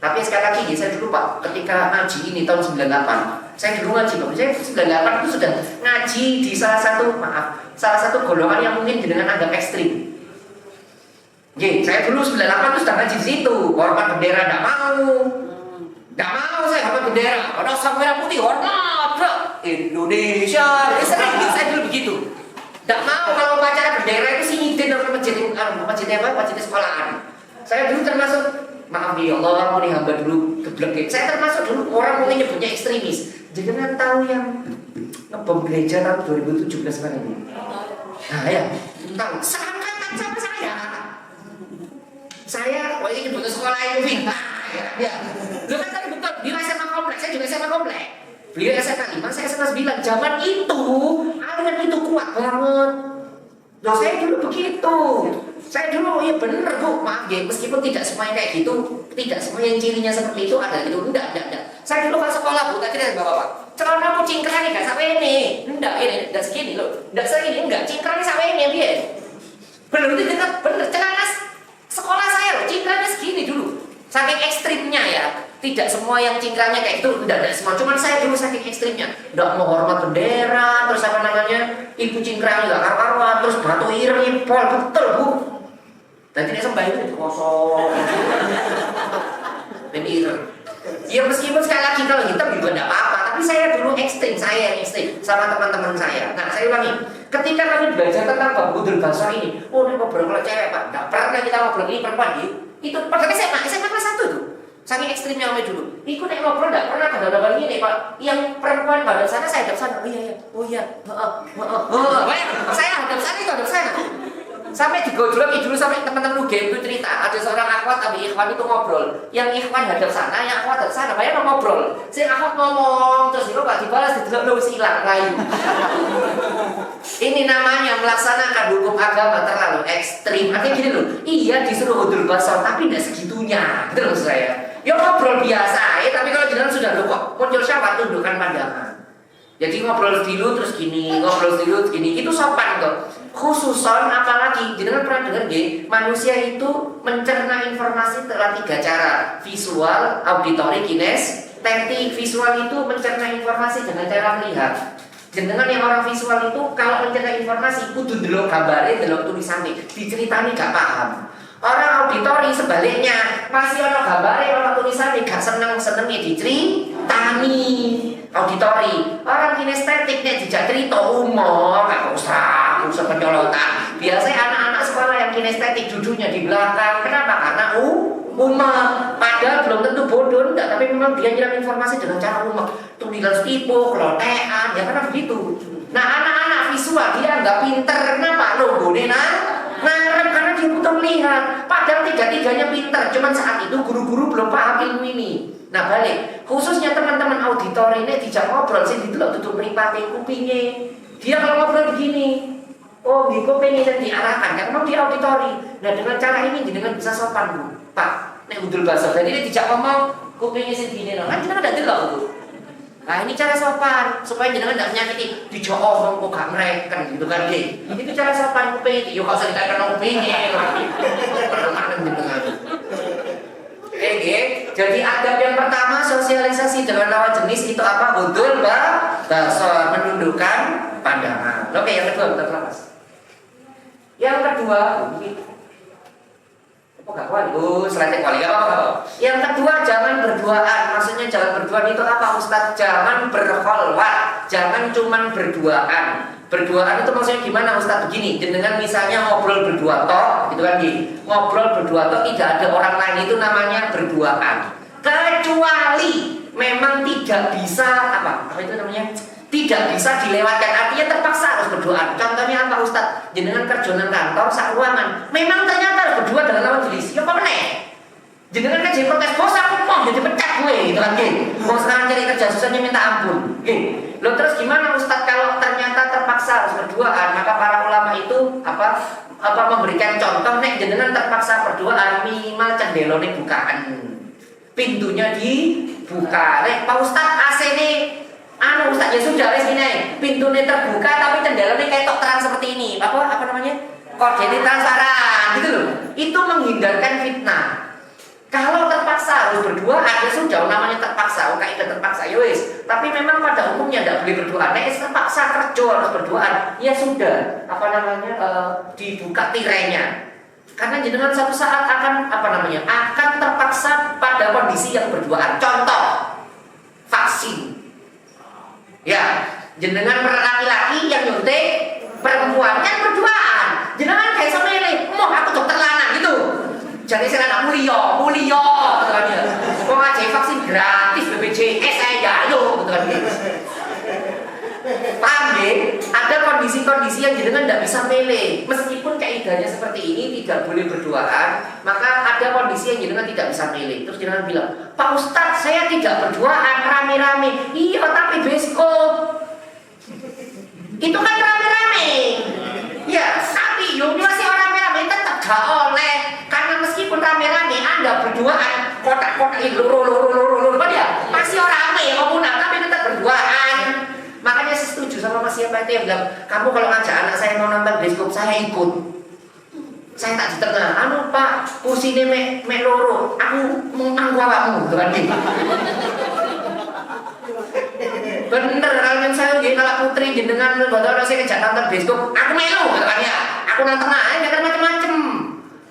Tapi sekali lagi, saya dulu Pak, ketika ngaji ini tahun 98, saya dulu ngaji, Pak. Saya 98 itu sudah ngaji di salah satu golongan yang mungkin jenengan anggap ekstrim. Oke, saya dulu 98 itu sudah ngaji di situ. Hormat bendera enggak mau saya hormat bendera. Ada sang merah putih hormat Indonesia. Saya dulu begitu. Enggak mau kalau upacara bendera itu sih ngidin orang masjid sekolahan. Saya dulu termasuk, maaf ya Allah, aku nih hamba dulu geblek. Saya termasuk dulu orang mungkin nyebutnya ekstremis. Jangan tahu yang ngebom gereja tahun 2017 kan ini. Nah ya, tahu seangkatan sama saya. Saya, ini nyebutnya sekolah yang pintar. Ya. Lu kan tadi betul, dia SMA komplek, saya juga SMA komplek. Beliau SMA 5, saya SMA 9. Zaman itu, aliran itu kuat banget. Loh saya dulu begitu. Saya dulu, ya bener Bu, maaf ya, meskipun tidak semuanya kayak gitu, tidak semua yang cirinya seperti itu ada gitu. Enggak. Saya dulu kalau sekolah Bu, tadi dari Bapak-bapak, celana aku cingkrang nih, gak sampai ini. Enggak segini loh. Enggak segini, enggak, cingkrangnya sampai ini, biar. Bener, celana sekolah saya loh, cingkrangnya segini dulu. Saking ekstrimnya ya. Tidak semua yang cingkrangnya kayak itu, enggak semua. Cuman saya dulu saking ekstrimnya. Enggak mau hormat bendera, terus apa namanya, ibu cingkrangnya enggak karuan, terus batu ireng, pol, betul Bu. Tadi dia sembah itu kosong. Dan ireng. Ya meskipun sekali lagi kalau hitam juga enggak apa-apa, tapi saya dulu ekstrim, saya yang ekstrim sama teman-teman saya. Nah, saya ulangi, ketika kami belajar tentang bab budul bahasa ini, ini ngobrol kalau cewek Pak, enggak pernah kita ngobrol ini perempuan gitu. Itu padahal SMA kelas 1 tuh. Saking ekstrimnya kami dulu. Ikut nek ngobrol enggak pernah ada gini Pak. Yang perempuan pada sana saya hadap sana. Oh iya. Saya hadap sana itu hadap sana. Sampai digojloki dulu sampai teman-teman UGM itu cerita ada seorang akhwat sama ikhwan itu ngobrol. Yang ikhwan hadap sana, yang akhwat hadap sana. Bayang ngobrol. Si akhwat ngomong terus itu gak dibalas didelok wis ilang layu. Ini namanya melaksanakan hukum agama terlalu ekstrim. Artinya gini loh. Iya disuruh hudul basar tapi enggak segitunya. Gitu loh saya. Ya ngobrol biasa, tapi kalau jenengan sudah loh kok muncul syahwat tundukkan pandangan. Jadi ngobrol dulu terus gini, ngobrol dulu terus gini, itu sopan kok. Khususon apalagi jenengan pernah dengar nggih, manusia itu mencerna informasi dalam 3 cara: visual, auditory, kinestetik. Visual itu mencerna informasi dengan cara melihat. Jenengan yang orang visual itu kalau mencerna informasi kudu ndelok gambare, ndelok tulisane, diceritani gak paham. Orang auditori sebaliknya, masih ono gambare, ono tulisane gak seneng-senenge diceritani. Auditori, orang kinestetik nek dijak cerita umum, gak usah penyolotan. Biasanya anak-anak sekolah yang kinestetik duduknya di belakang. Kenapa? Karena umum. Padahal belum tentu bodoh, enggak, tapi memang dia nyiram informasi dengan cara umum. Tulisan tipu, kelotean, ya karena begitu. Nah, anak-anak visual dia nggak pinter, kenapa? Lombone ngarep karena dia butuh melihat. Padahal 3-3-nya pinter, cuman saat itu guru-guru belum paham ilmu ini. Nah balik, khususnya teman-teman auditori ini dijak ngobrol sih didelok tutup mripate kupinge. Dia kalau ngobrol begini, oh di kupinge dan diarahkan karena memang dia auditori. Nah dengan cara ini dengan bisa sopan Bu. Pak, nek udul bahasa jadi ini dijak ngomong kupinge sing gini lho. Kan jenengan ndak delok Bu. Nah ini cara sopan supaya jenengan tidak menyakiti. Dijo omong kok gak ngreken gitu kan nggih. Itu cara sopan kuping iki. Yo kok usah ditekan kupinge. Mana jenengan. Jadi adab yang pertama sosialisasi dengan lawan jenis itu apa? Hudul basar, menundukkan pandangan. Oke, yang kedua kita terlepas. Yang kedua, selain kuali apa? Yang kedua jangan berduaan. Maksudnya jangan berduaan itu apa Ustaz? Jangan berkholwat, jangan cuman berduaan. Berduaan itu maksudnya gimana Ustaz? Begini, dengan misalnya ngobrol berdua toh, gitu kan ngobrol berdua toh tidak ada orang lain itu namanya berduaan. Kecuali memang tidak bisa apa itu namanya? Tidak bisa dilewatkan, artinya terpaksa harus berduaan. Contohnya apa Ustaz? Jenengan kerja nang kantor sak ruangan. Memang ternyata harus berdua dengan lawan jenis. Ya apa meneh? Jenengan kan jadi protes, bos aku mau jadi pecat gue, gitu kan Mau sekarang cari kerja susahnya minta ampun. Loh terus gimana Ustaz kalau ternyata terpaksa harus berduaan? Maka para ulama itu apa memberikan contoh nek jenengan terpaksa berduaan minimal cendelone bukaan. Pintunya dibuka. Nek Pak Ustaz AC ini Ustaz ya sudah wis ngene. Pintunya terbuka tapi cendelone ketok terang seperti ini. Apa namanya? Kordene transparan gitu loh. Itu menghindarkan fitnah. Kalau terpaksa harus berduaan, ya sudah namanya terpaksa, kaidah terpaksa ya wis. Tapi memang pada umumnya tidak boleh berduaan. Nek terpaksa kerja harus berduaan, ya sudah, dibuka tirainya. Karena jenengan suatu saat akan akan terpaksa pada kondisi yang berduaan. Contoh vaksin. Ya, jenengan laki-laki yang nyuntik perempuan kan berduaan. Jenengan kayak sama ini, mau aku dokter lanang gitu. Jadi saya anak mulia, katanya. Kok ngajak vaksin gratis BPJS saya ayo, gitu kan. Paham deh? Ada kondisi-kondisi yang jenengan tidak bisa milih. Meskipun kaidahnya seperti ini tidak boleh berduaan, maka ada kondisi yang jenengan tidak bisa milih. Terus jenengan bilang, Pak Ustadz saya tidak berduaan rame-rame. Iya tapi beskop itu kan rame-rame. Ya tapi masih rame-rame tetap gak oleh. Karena meskipun rame-rame Anda berduaan kotak-kotak itu loro ya masih rame komunal tapi tetap berduaan. Makanya saya setuju sama Mas siapa itu yang bilang, kamu kalau ngajak anak saya mau nonton bioskop saya ikut. Saya tak di tengah. Pak, kusine mek loro. Aku menganggu awakmu, kan gitu. Bener kalau saya nggih kalau putri jenengan boten saya ngajak nonton bioskop, aku melu kan ya. Aku nang tengah aja macam-macam.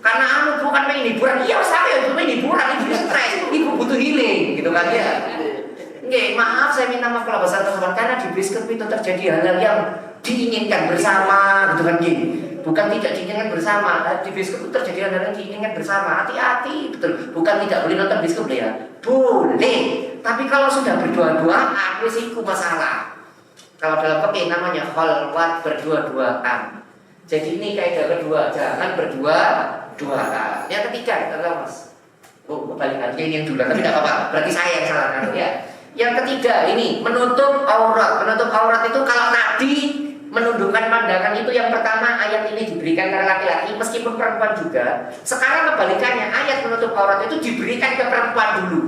Karena bukan pengen hiburan, iya saya itu pengen hiburan, ibu stres, ibu butuh healing, gitu kan ya. Nggih, maaf saya minta maaf kalau besar teman karena di bioskop itu terjadi hal-hal yang diinginkan bersama, gitu kan gini. Bukan tidak diinginkan bersama, di bioskop itu terjadi hal-hal yang diinginkan bersama. Hati-hati, betul. Bukan tidak boleh nonton bioskop ya, boleh. Tapi kalau sudah berdua-duaan, wis iku masalah. Kalau dalam fikih namanya khalwat berdua-duaan. Jadi ini kaidah kedua, jangan berdua-duaan. Yang ketiga, kita Mas. Balik lagi ini yang dulu, tapi tidak apa-apa. Berarti saya yang salah kan ya. Yang ketiga ini menutup aurat. Menutup aurat itu kalau Nabi menundukkan pandangan itu yang pertama ayat ini diberikan kepada laki-laki meskipun perempuan juga. Sekarang kebalikannya ayat menutup aurat itu diberikan ke perempuan dulu.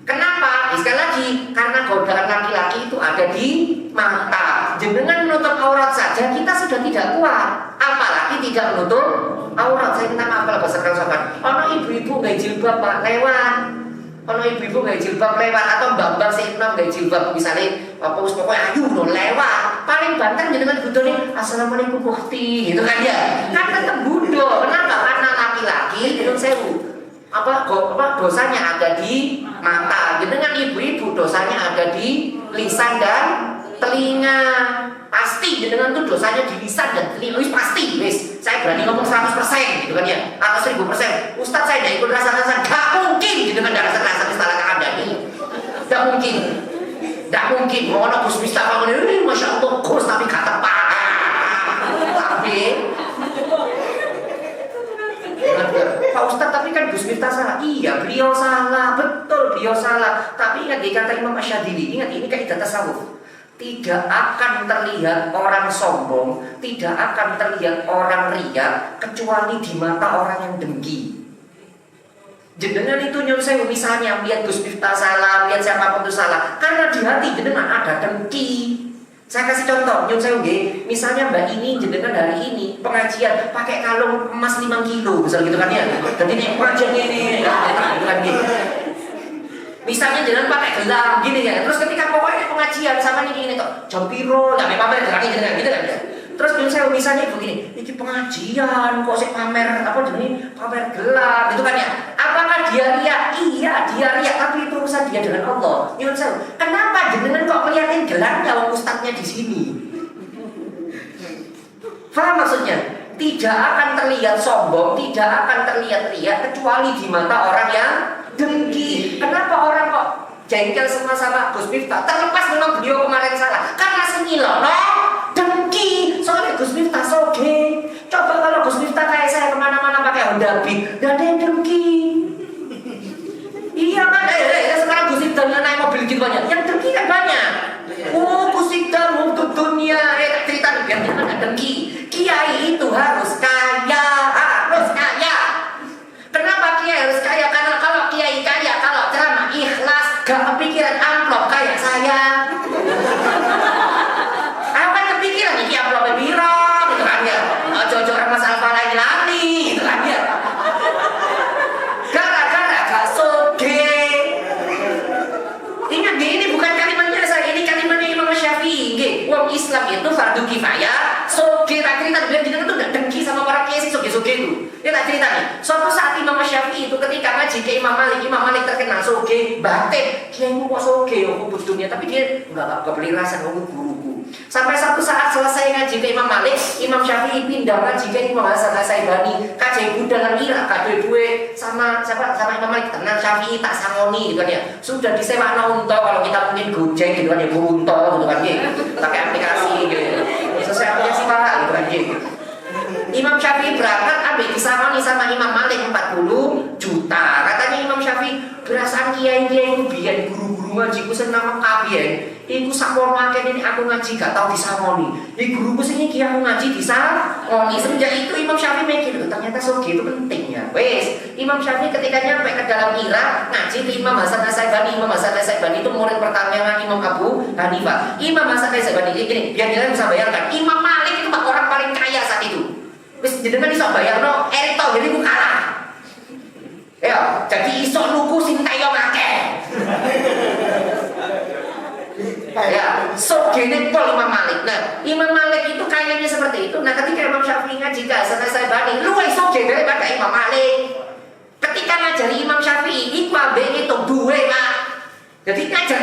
Kenapa? Sekali lagi, karena godaan laki-laki itu ada di mata. Jenengan menutup aurat saja kita sudah tidak kuat, apalagi tidak menutup aurat. Saya minta maaf kalau bahasa kerusakan. Ono ibu-ibu nggak jilbab Pak, lewat. Ono ibu-ibu nggak jilbab lewat, atau mbak-mbak seimam nggak jilbab, misalnya apa pokoknya ayu no lewat. Paling banter jenengan budone assalamualaikum ukti, gitu kan ya. Kan tetap budo. Kenapa? Karena laki-laki menurut sewu apa dosanya ada di mata. Dengan ibu-ibu dosanya ada di lisan dan telinga. Pasti dengan tuh dosanya di lisan dan telinga. Wis pasti, wis. Saya berani ngomong 100% gitu kan ya, atau 1000%. Ustaz saya tidak ikut rasa-rasa, gak mungkin gitu kan, rasa-rasa istilah Anda ini. Gak mungkin. Gak mungkin. Mau ada Gus Miftah ini, Masya Allah Gus tapi gak tepat. Tapi Pak Ustadz, tapi kan Gus Miftah salah. Iya, beliau salah, betul beliau salah. Tapi ingat dikata Imam Asyadili, ingat ini kaidah tasawuf. Tidak akan terlihat orang sombong, tidak akan terlihat orang riya kecuali di mata orang yang dengki. Jenengan itu nyun sewu misalnya lihat Gus Miftah salah, lihat siapapun itu salah, karena di hati jenengan ada dengki. Saya kasih contoh, nyun sewu nggih, misalnya Mbak ini jenengan hari ini pengajian pakai kalung emas 5 kilo, misal gitu kan ya. Jadi ini pengajian ini, kan gitu. Misalnya jenengan pakai gelang gini ya. Terus ketika pokoknya pengajian sama ini kok jam piro, enggak pamer gelang jenengan gitu kan ya. Terus nyun sewu misalnya begini, ini pengajian kok sih pamer apa jenenge pamer gelang gitu kan ya. Apakah dia riya? Iya, dia riya, tapi itu urusan dia dengan Allah. Nyun sewu, kenapa jenengan kok ngeliatin gelangnya wong ustadznya di sini? Faham maksudnya? Tidak akan terlihat sombong, tidak akan terlihat riya kecuali di mata orang yang dengki. Kenapa orang kok jengkel sama Gus Miftah? Terlepas memang beliau kemarin salah, karena sengilono dengki. Soalnya Gus Miftah soge. Coba kalau Gus Miftah kayak saya kemana-mana pakai Honda Beat, gak ada yang dengki. Iya kan? Sekarang Gus Miftah naik mobil gitu banyak, yang dengki kan banyak. Oh, Gus Miftah mau ke dunia, tak cerita biar dia gak dengki. Kiai itu harus kaya, harus kaya. Kenapa kiai harus kaya? Karena kalau kiai kaya, kalau ceramah ikhlas, gak kepikiran amplop kayak saya. Aku kan kepikiran iki amplopnya biro, gitu kan ya. Ojo-ojo Mas Alfa lagi, gitu kan ya. Gara-gara gak soge. Ingat ini bukan kalimatnya saya, ini kalimatnya Imam Syafi'i. Wong Islam itu fardu kifayah. Soge tak cerita biar jenengan tuh gak dengki sama para kiai soge-soge itu. Dia tak cerita nih. Suatu saat Imam Syafi'i itu ketika ngaji ke Imam Malik terkenal soge, batin. Kiaimu kok soge, aku butuhnya, tapi dia enggak beli rasa aku guruku. Sampai satu saat selesai ngaji ke Imam Malik, Imam Syafi'i pindah ngaji ke Imam Hasan Asy-Syaibani. Kajai budalan Irak kadhe duwe sama Imam Malik tenang Syafi'i tak sangoni gitu kan ya. Sudah disewa unta kalau kita mungkin Gojek gitu kan ya, unta gitu kan ya. Pakai aplikasi gitu. Sesuai aplikasi Pak gitu kan ya. Imam Syafi'i berangkat ambil disangoni sama Imam Malik 40 juta. Katanya Imam Syafi'i, berasaan kiai-kiai ku biyen guru-guru ngaji ku seneng kabeh. Iku sakmono akeh ini aku ngaji gak tau disangoni. Iki guruku sing iki aku ngaji disangoni. Semenjak itu Imam Syafi'i mikir, ternyata soge itu penting ya. Wes, Imam Syafi'i ketika nyampe ke dalam Irak ngaji ke Imam Hasan Asy-Syaibani. Imam Hasan Asy-Syaibani itu murid pertama Imam Abu Hanifah. Imam Hasan Asy-Syaibani ini biar kalian bisa bayangkan, Imam Malik itu orang paling kaya saat itu. Wis jenengan iso bayarno Erick Thohir iku kalah. Ya, jadi iso nuku Sintayong akeh. Ya, sogene pol Imam Malik. Nah, Imam Malik itu kayaknya seperti itu. Nah, ketika Imam Syafi'i ngaji ke Hasan Asy-Syaibani, luwih soge daripada Imam Malik. Ketika ngajari Imam Syafi'i, iku ambek ngitung duwe, Pak. Jadi ngajar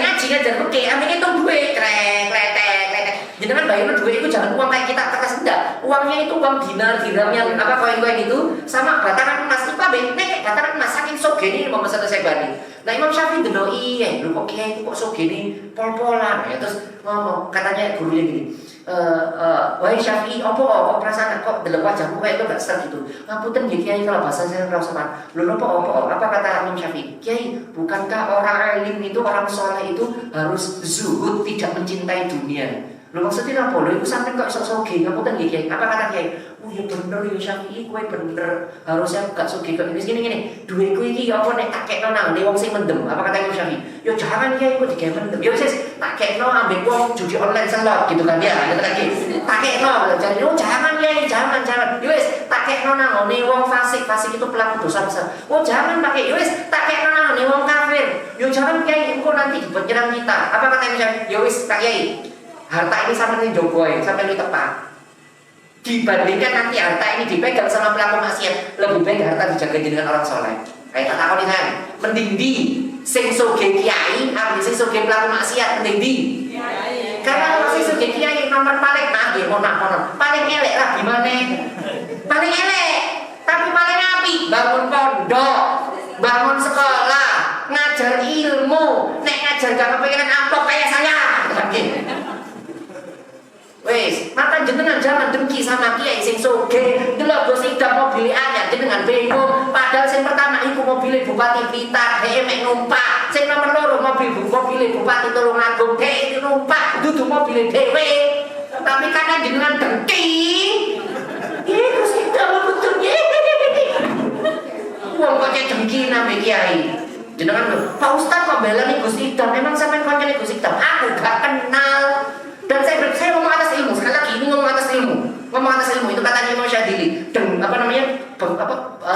fikih, ambek ngitung duwe, kletek. Jenengan bayangin duit itu jangan uang kayak kita kertas, enggak. Uangnya itu uang dinar, dirham yang apa koin-koin itu sama bataran emas itu apa? Nek bataran emas saking sogene Imam Hasan Asy-Syaibani. Nah Imam Syafi'i delok iya, lho kok kiai itu kok sogene pol-polan. Ya terus ngomong, katanya gurunya gini. Wahai Syafi'i, apa perasaan kok delok wajahmu kayak itu gak ser gitu. Ngapunten nggih Kiai kalau bahasa saya ora sopan. Lho apa kata Imam Syafi'i? Kiai, bukankah orang alim itu, orang soleh itu harus zuhud, tidak mencintai dunia? Lho maksudnya apa? Lho iku sampean kok iso sugih ngapunten nggih Kiai. Apa kata Kiai? Oh ya bener ya Syafi'i kowe bener. Harusnya aku gak sugih kok ngene. Duitku iki ya apa nek tak kekno nang wong sing mendem. Apa kata Imam Syafi'i? Ya jangan Kiai kok digawe mendem. Ya wis tak kekno ambek wong judi online selot gitu kan ya. Kata Kiai. Tak kekno jadi oh jangan Kiai, jangan. Ya wis tak kekno nang wong fasik itu pelaku dosa besar. Oh jangan pakai. Ya wis tak kekno nang wong kafir. Ya jangan Kiai engko nanti dipenyerang kita. Apa kata Imam Syafi'i? Ya wis Pak Kiai. Harta ini sampai ini jogoy, sampai ini tepat. Dibandingkan nanti harta ini dipegang sama pelaku maksiat, lebih baik harta dijaga dengan orang soleh. Kayak tak takut kan? Mending di sing soge kiai, ambil sing soge pelaku maksiat, mending di. Karena kalau sing soge kiai nomor paling mohon paling elek lah gimana? Paling elek, tapi paling api. Bangun pondok, bangun sekolah, ngajar ilmu, nek ngajar gak kepengen amplop kayak saya. Wes, maka jenengan jangan dengki sama kiai sing sugih. Delok Gus Idam mobil anyar jenengan bingung. Padahal sing pertama iku mobil Bupati Blitar, dhek mek numpak. Sing nomor loro mobil Bupati Tulungagung, dhek numpak, dudu mobil dhewe. Tapi karena jenengan dengki, Gus Idam betul ye. Wong kok dengki nang kiai. Jenengan Pak Ustaz kok belani Gus Idam, memang sampean koncone Gus Idam. Aku gak kenal. Dan saya ngomong atas ilmu, sekali lagi ini ngomong atas ilmu itu katanya Imam Syadili. Dan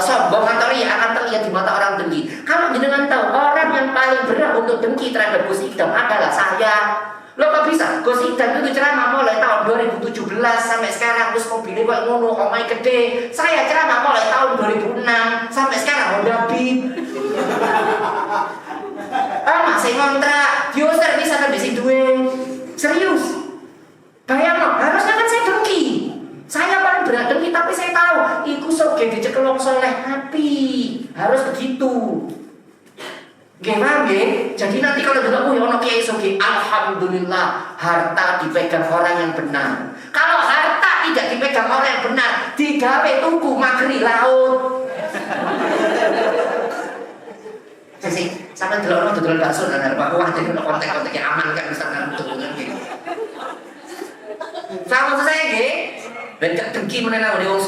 sombong atau ria akan terlihat di mata orang dengki. Kalau jenengan tahu orang yang paling berat untuk dengki terhadap Gus Idam adalah saya. Lo kok bisa? Gus Idam itu ceramah mulai tahun 2017 sampai sekarang terus mobilnya kok ngono, omai gede. Saya ceramah mulai tahun 2006 sampai sekarang Honda Beat. Masih ngontrak, Dioser bisa kan besi duit. Serius. Bayang no, harusnya kan saya dengki. Saya paling berat dengki, tapi saya tahu iku soge dicekel wong soleh api. Harus begitu. Nggih paham nggih? Jadi nanti kalau dengar ono kiai soge, alhamdulillah harta dipegang orang yang benar. Kalau harta tidak dipegang orang yang benar, digawe tuku magri laut. Jadi sampai delok dodol bakso nang arep aku wajib kontek-kontek aman kan bisa nang tukungan gitu. Sama saya nggih. Ben gak dengki menena wong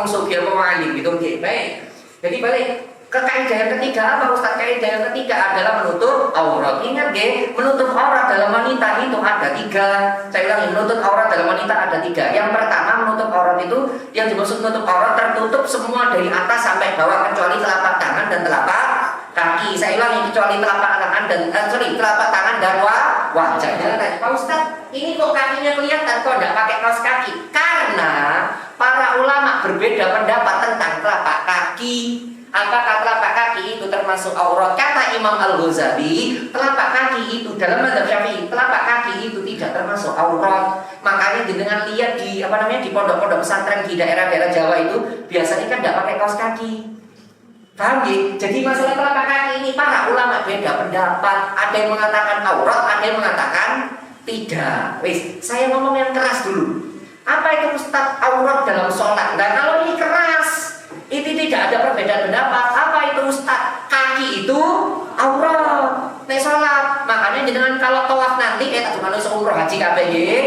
sugih apa alim gitu nggih. Baik. Jadi balik ke kaidah yang ketiga apa Ustaz? Kaidah yang ketiga adalah menutup aurat. Ingat nggih, menutup aurat dalam wanita itu ada 3. Saya ulangi, menutup aurat dalam wanita ada 3. Yang pertama, menutup aurat itu yang dimaksud menutup aurat tertutup semua dari atas sampai bawah kecuali telapak tangan dan telapak kaki. Saya ulangi, kecuali telapak tangan dan telapak tangan dan wajah. Jangan tanya, Pak Ustaz, ini kok kakinya kelihatan kok enggak pakai kaos kaki? Karena para ulama berbeda pendapat tentang telapak kaki. Apakah telapak kaki itu termasuk aurat? Kata Imam Al-Ghazali, telapak kaki itu dalam mazhab Syafi'i, telapak kaki itu tidak termasuk aurat. Makanya dengan lihat di di pondok-pondok pesantren di daerah-daerah Jawa itu biasanya kan tidak pakai kaos kaki. Paham ya? Jadi masalah telapak kaki ini para ulama beda pendapat. Ada yang mengatakan aurat, ada yang mengatakan tidak. Wis, saya ngomong yang keras dulu. Apa itu Ustaz aurat dalam sholat? Nah kalau ini keras, itu tidak ada perbedaan pendapat. Apa itu Ustaz? Kaki itu aurat nek sholat. Makanya jenengan kalau tawaf nanti tak cuma umroh haji kabeh nggih.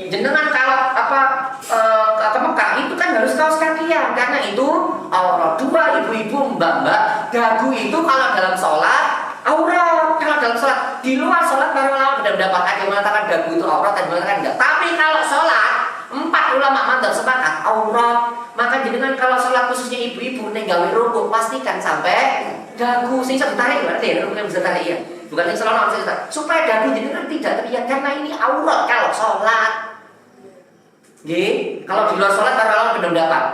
Jenengan kalau ke Mekah itu kan harus kaos kakian karena itu aurat. Dua ibu-ibu mbak-mbak, dagu itu kalau dalam sholat aurat. Kalau dalam sholat, di luar sholat para ulama pendapat ada yang mengatakan dagu itu aurat, ada yang mengatakan enggak. Tapi kalau sholat 4 ulama mantap sepakat aurat. Maka jenengan kalau sholat khususnya ibu-ibu nek gawe rukuk pastikan sampai dagu sing bisa ditarik berarti ya, rukuknya bisa tarik ya. Bukan yang selalu harus ditarik. Supaya dagu jenengan tidak terlihat karena ini aurat kalau sholat. Nggih, kalau di luar sholat para ulama pendapat.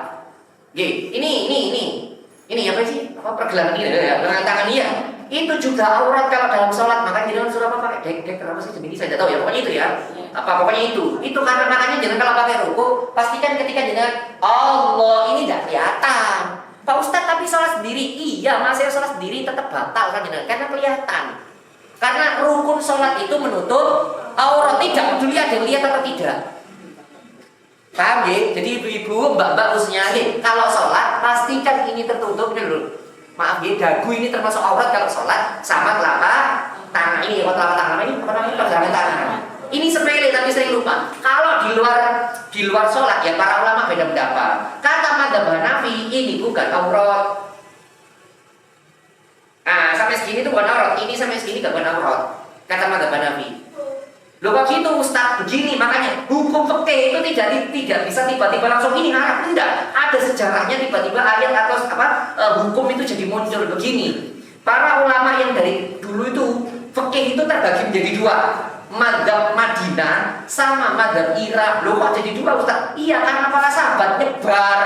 Nggih, ini apa sih? Pergelangan ini ya, dengan tangan iya. Itu juga aurat kalau dalam sholat. Makanya jangan suruh pakai dek apa sih jenis saya tidak tahu ya. Pokoknya itu ya. Pokoknya itu karena makanya jangan kalau pakai ruku pastikan ketika jangan Allah ini tidak kelihatan. Pak Ustadz tapi sholat sendiri. Iya, masih sholat sendiri tetap batal kan jangan karena kelihatan. Karena rukun sholat itu menutup aurat, tidak peduli ada yang lihat atau tidak. Paham ya? Jadi ibu-ibu, mbak-mbak khususnya kalau sholat pastikan ini tertutup dulu. Maaf ya, dagu ini termasuk aurat kalau sholat sama telapak tangan ini. Kalau telapak tangan ini apa namanya? Pergelangan tangan. Ini sepele tapi sering lupa. Kalau di luar sholat ya para ulama beda pendapat. Kata madzhab Hanafi ini bukan aurat. Ah, sampai segini tuh bukan aurat. Ini sampai segini gak bukan aurat. Kata madzhab Hanafi. Loh kok gitu Ustaz? Begini makanya hukum fikih itu tidak bisa tiba-tiba langsung ini haram. Enggak. Ada sejarahnya tiba-tiba ayat atau hukum itu jadi muncul begini. Para ulama yang dari dulu itu fikih itu terbagi menjadi dua. Madzhab Madinah sama madzhab Irak. Loh kok jadi dua Ustaz? Iya karena para sahabat nyebar.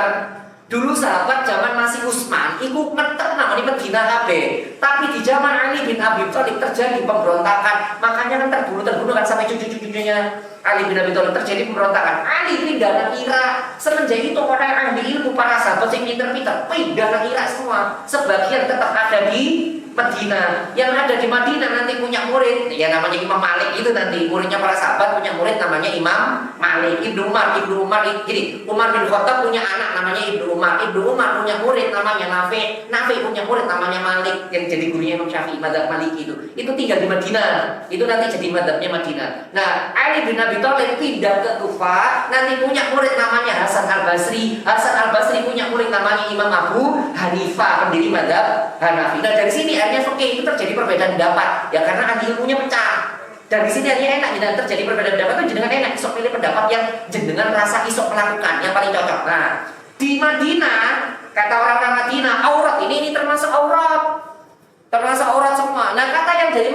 Dulu sahabat zaman masih Utsman iku ngeter namanya Medina kabeh. Tapi di zaman Ali bin Abi Thalib terjadi pemberontakan. Makanya kan terbunuh kan sampai cucu-cucunya Ali bin Abi Thalib terjadi pemberontakan. Ali pindah ke Irak. Semenjak itu orang ahli ilmu para sahabat yang pinter-pinter pindah ke Irak semua. Sebagian tetap ada di Madinah. Yang ada di Madinah nanti punya murid ya namanya Imam Malik itu nanti muridnya para sahabat punya murid namanya Imam Malik. Ibnu Umar gini, Umar bin Khattab punya anak namanya Ibnu Umar punya murid namanya Nafi punya murid namanya Malik yang jadi gurunya Imam Syafi'i madzhab Maliki itu tinggal di Madinah. Itu nanti jadi madzhabnya Madinah. Nah, Ali bin Abi Thalib pindah ke Kufah nanti punya murid namanya Hasan Al-Basri punya murid namanya Imam Abu Hanifah pendiri madzhab Hanafi. Nah, dari sini akhirnya fikih itu terjadi perbedaan pendapat ya karena ahli ilmunya pecah. Dari sini akhirnya enak jangan terjadi perbedaan pendapat itu jenengan enak isok pilih pendapat yang jenengan rasa isok melakukan yang paling cocok. Nah, di Madinah kata orang-orang Madinah aurat ini termasuk aurat semua. Nah kata yang dari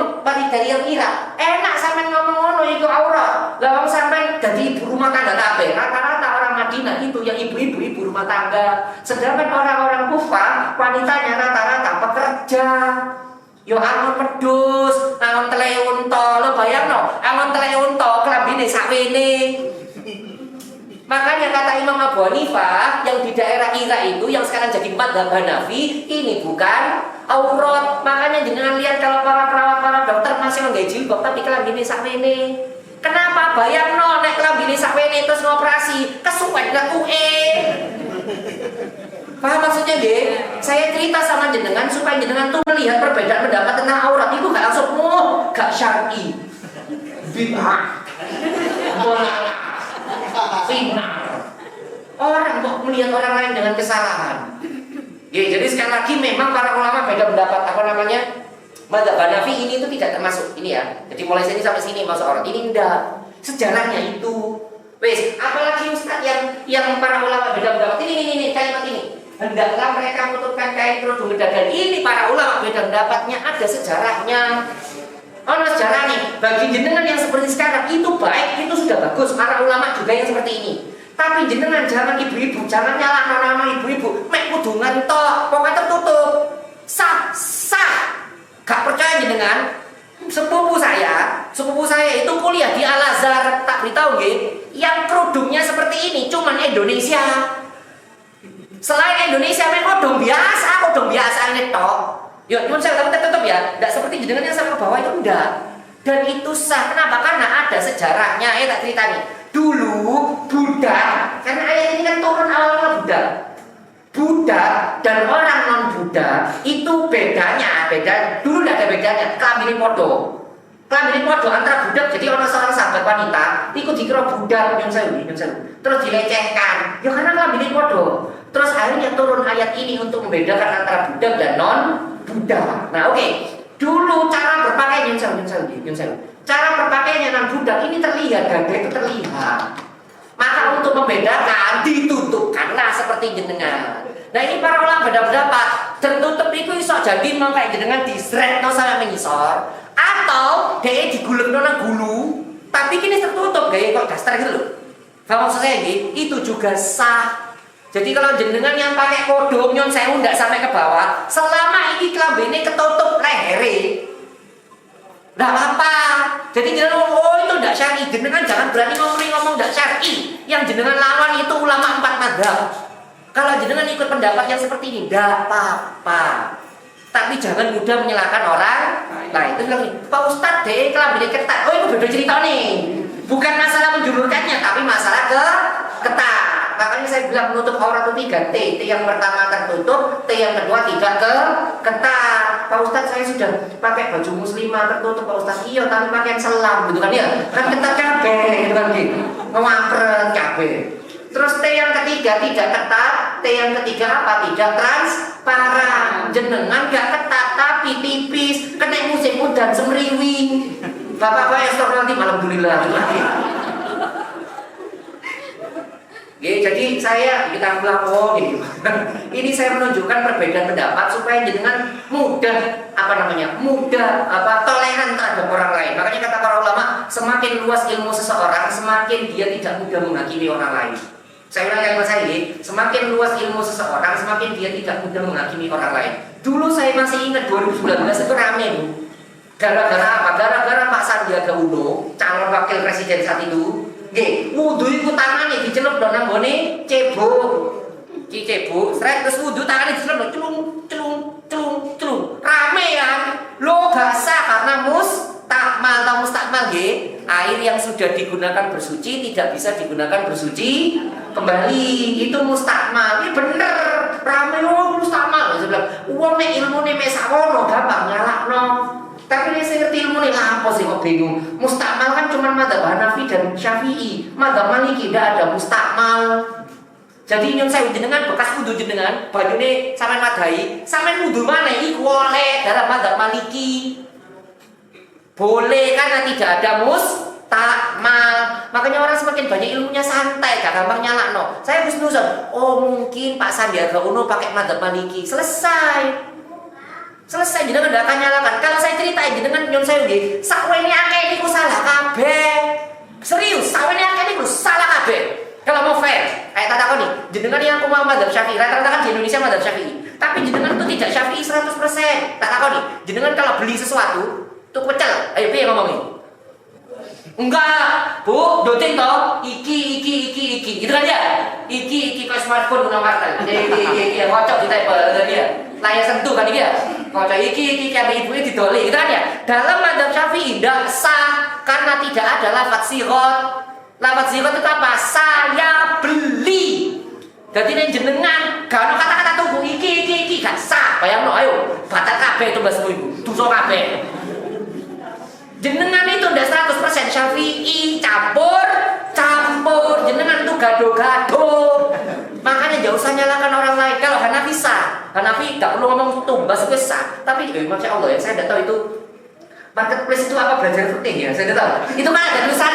yang Irak enak sampai ngomong ngono itu aurat. Lah sampai jadi ibu rumah tangga kabeh. Rata-rata orang Madinah itu yang ibu rumah tangga. Sedangkan orang-orang Kufah wanitanya rata-rata pekerja. Yo angon pedus, angon tele unta, lo bayangno, angon tele unta klambine sakwene. Makanya kata Imam Abu Hanifah yang di daerah Irak itu yang sekarang jadi madzhab Hanafi ini bukan aurat. Makanya jangan lihat kalau para dokter masih nggak jilbab tapi klambine sakwene. Kenapa? Bayangno nek klambine sakwene terus ngoperasi kesuwen gak UE. Paham maksudnya nggih? Saya cerita sama jenengan supaya jenengan tuh melihat perbedaan pendapat tentang aurat itu gak langsung gak syar'i. Bid'ah. Fitnah. Orang kok melihat orang lain dengan kesalahan. Ya, jadi sekali lagi memang para ulama beda pendapat madzhab Hanafi ini itu tidak termasuk ini ya. Jadi mulai sini sampai sini masuk aurat. Ini enggak. Sejarahnya itu. Wes, apalagi Ustaz yang para ulama beda pendapat. Ini kalimat ini. Hendaklah mereka menuturkan kain kerudung gedagan. Ini para ulama beda pendapatnya, ada sejarahnya. Ono sejarah nih, bagi jenengan yang seperti sekarang itu baik, itu sudah bagus. Para ulama juga yang seperti ini. Tapi jenengan jangan ibu-ibu, jangan nyalahno nama ibu-ibu. Mek kudu ngentok, pokoknya tertutup. Sah. Gak percaya jenengan? Sepupu saya itu kuliah di Al-Azhar, tak beritahu nggih, yang kerudungnya seperti ini cuman Indonesia. Selain Indonesia kodong biasa ini tok. Ya, nyun saya tapi tetap ya, tidak seperti jenengan yang sampai ke bawah itu enggak. Dan itu sah. Kenapa? Karena ada sejarahnya. Tak cerita nih. Dulu Buddha, karena ayat ini kan turun awal Buddha dan orang non Buddha itu beda. Dulu tidak ada bedanya. Kelamin podo antara budak. Jadi orang seorang sahabat wanita ikut dikira budak nyun sewu. Terus dilecehkan. Ya karena kelamin podo. Terus akhirnya turun ayat ini untuk membedakan antara budak dan non budak. Nah oke. Dulu cara berpakaian nyun sewu. Cara berpakaiannya non budak ini terlihat, dada itu terlihat. Maka untuk membedakan ditutupkanlah seperti jenengan. Nah ini para ulama beda-pendapat. Tertutup itu iso jadi mau kayak jenengan disretno sampai mengisor, atau dia digulung nang gulu, tapi kini tertutup gaya kok daster gitu loh. Paham maksud saya gitu? Itu juga sah. Jadi kalau jenengan yang pakai kodong nyon sewu ndak sampai ke bawah, selama ini kelambine ketutup lehere, ndak apa-apa. Jadi jenengan itu ndak syar'i, jenengan jangan berani ngomong ndak syar'i. Yang jenengan lawan itu ulama 4 mazhab. Kalau jenengan ikut pendapat yang seperti ini, ndak apa-apa. Tapi jangan mudah menyalahkan orang. Nah itu bilang nih, Pak Ustadz deh kelambine ketat. Oh itu beda cerita nih. Bukan masalah menjulurkannya, tapi masalah ketat. Makanya saya bilang menutup aurat itu 3 T. T yang pertama tertutup, T yang kedua tidak ketat. Pak Pak Ustadz saya sudah pakai baju muslimah tertutup Pak Ustadz. Iya, tapi pakaian selam gitu kan ya. Kan ketat kabeh gitu kan gitu. Ngewapret kabeh. Terus T yang ketiga tidak ketat, T yang ketiga apa? Tidak transparan. Jenengan gak ketat tapi tipis, kena musim udan semriwing. Bapak-bapak astagfirullahaladzim, alhamdulillah. Jadi saya kita bilang gitu. Ini saya menunjukkan perbedaan pendapat supaya jenengan mudah toleran terhadap orang lain. Makanya kata para ulama, semakin luas ilmu seseorang, semakin dia tidak mudah menghakimi orang lain. Saya ulang kalimat saya ini, semakin luas ilmu seseorang, semakin dia tidak mudah menghakimi orang lain. Dulu saya masih ingat 2019 itu rame Bu. Gara-gara apa? Gara-gara Pak Sandiaga Uno, calon wakil presiden saat itu. Nggih, wudu iku tangane dicelup nang nggone cebok. Ki cebok, sret terus wudu tangane dicelup celung. Rame ya. Lo gak sah karena mustakmal nggih. Air yang sudah digunakan bersuci tidak bisa digunakan bersuci kembali. Itu mustakmal. Ini bener. Rame mustakmal. Saya bilang, wong nek ilmune mek sakono gampang nyalakno. Tapi ini saya ngerti ilmu ini apa sih kok bingung. Mustakmal kan cuma madzhab Hanafi dan Syafi'i. Madzhab Maliki tidak ada mustakmal. Jadi nyun saya jenengan bekas wudu jenengan, banyune sampean madai, sampean wudu mana iku oleh dalam madzhab Maliki. Boleh karena tidak ada mustakmal. Makanya orang semakin banyak ilmunya santai, gak gampang nyalakno. Saya husnuzon, oh mungkin Pak Sandiaga Uno pakai madzhab Maliki. Selesai jenengan ndak akan nyalakan. Kalau saya ceritain jenengan nyon saya nggih, sakwene akeh niku salah kabeh. Serius, sakwene akeh niku salah kabeh. Kalau mau fair, kayak tak takoni, jenengan yang aku mau madzhab Syafi'i, rata-rata kan di Indonesia madzhab Syafi'i. Tapi jenengan itu tidak Syafi'i 100%. Tak takoni, jenengan kalau beli sesuatu, tuh pecel. Ayo piye ngomongin? Enggak, Bu, doting toh, iki. Gitu kan ya? Iki kayak smartphone guna kartel. Iki kocok ditempel dia. Layar sentuh kan iki ya? Kocok iki kayak ibu ini didoli gitu kan ya? Dalam madzhab Syafi'i tidak sah karena tidak ada lafaz sighot. Lafaz sighot itu apa? Saya beli. Jadi ini jenengan gak ada kata-kata tunggu iki gak sah. Bayangno ayo, batal kabeh itu bahasa ibu. Dosa kabeh. Jenengan itu udah 100% Syafi'i campur jenengan itu gado-gado. Makanya jauh usah nyalakan orang lain. Kalau Hanafi sah, Hanafi gak perlu ngomong tumbas itu sah. Tapi Masya Allah ya, saya tidak tahu itu marketplace itu apa, belajar penting ya, saya tidak tahu. Itu kan ada tulisan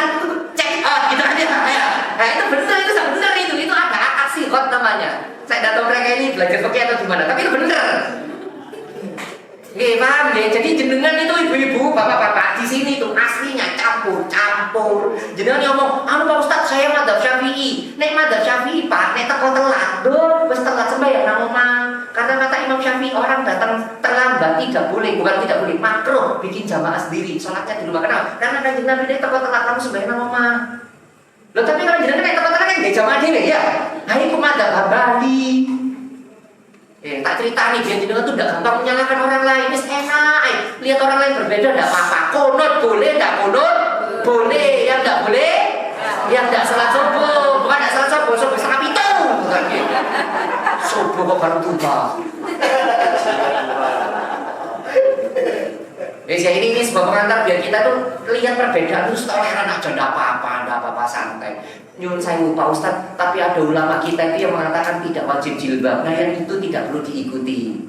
check out gitu aja ya. Nah itu benar, itu ada aksi hot namanya. Saya tidak tahu mereka ini belajar pakai atau gimana, tapi itu benar. Nggih, paham nggih. Jadi jenengan itu ibu-ibu, bapak-bapak di sini tuh aslinya campur. Jenengan ngomong, "Anu Pak Ustaz, saya madzhab Syafi'i." Nek madzhab Syafi'i, Pak, nek teko telat, wis telat sembahyang nang omah. Karena kata Imam Syafi'i, orang datang terlambat bukan tidak boleh, makruh bikin jamaah sendiri, salatnya di rumah. Kenapa? Karena kan jenengan nek teko telat kamu sembahyang nang omah. Loh, tapi kalau jenengan nek teko telat kan nggih jamaah dhewe ya. Nah, iku madzhab Hambali. Tak cerita nih, jenengan tuh tidak gampang menyalahkan orang lain. Wis enak, lihat orang lain berbeda tidak apa-apa. Kunut boleh, tidak kunut boleh. Yang tidak boleh, yang tidak salat subuh. Bukan tidak salat subuh setengah pitu. Bukan gitu. Subuh kok baru tuba. Ya ini sebuah pengantar biar kita tuh lihat perbedaan itu toleran aja, tidak apa-apa santai. Nyun sewu Pak Ustadz, tapi ada ulama kita itu yang mengatakan tidak wajib jilbab. Nah yang itu tidak perlu diikuti.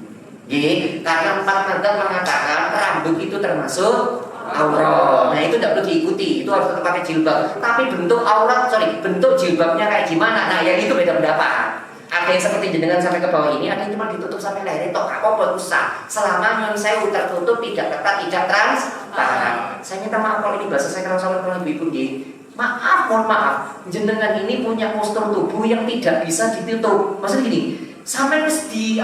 Karena 4 madzhab mengatakan rambut itu termasuk aurat. Nah itu tidak perlu diikuti, itu harus tetap pakai jilbab. Tapi bentuk jilbabnya kayak gimana? Nah yang itu beda pendapat. Ada yang seperti jenengan sampai ke bawah ini, ada yang cuma ditutup sampai leher. Tok apa usah. Selama nyun sewu tertutup, tidak ketat, tidak transparan. Saya minta maaf kalau ini bahasa saya kalau sama ibu-ibu mohon maaf, jenengan ini punya postur tubuh yang tidak bisa ditutup. Maksudnya gini, sampai mesti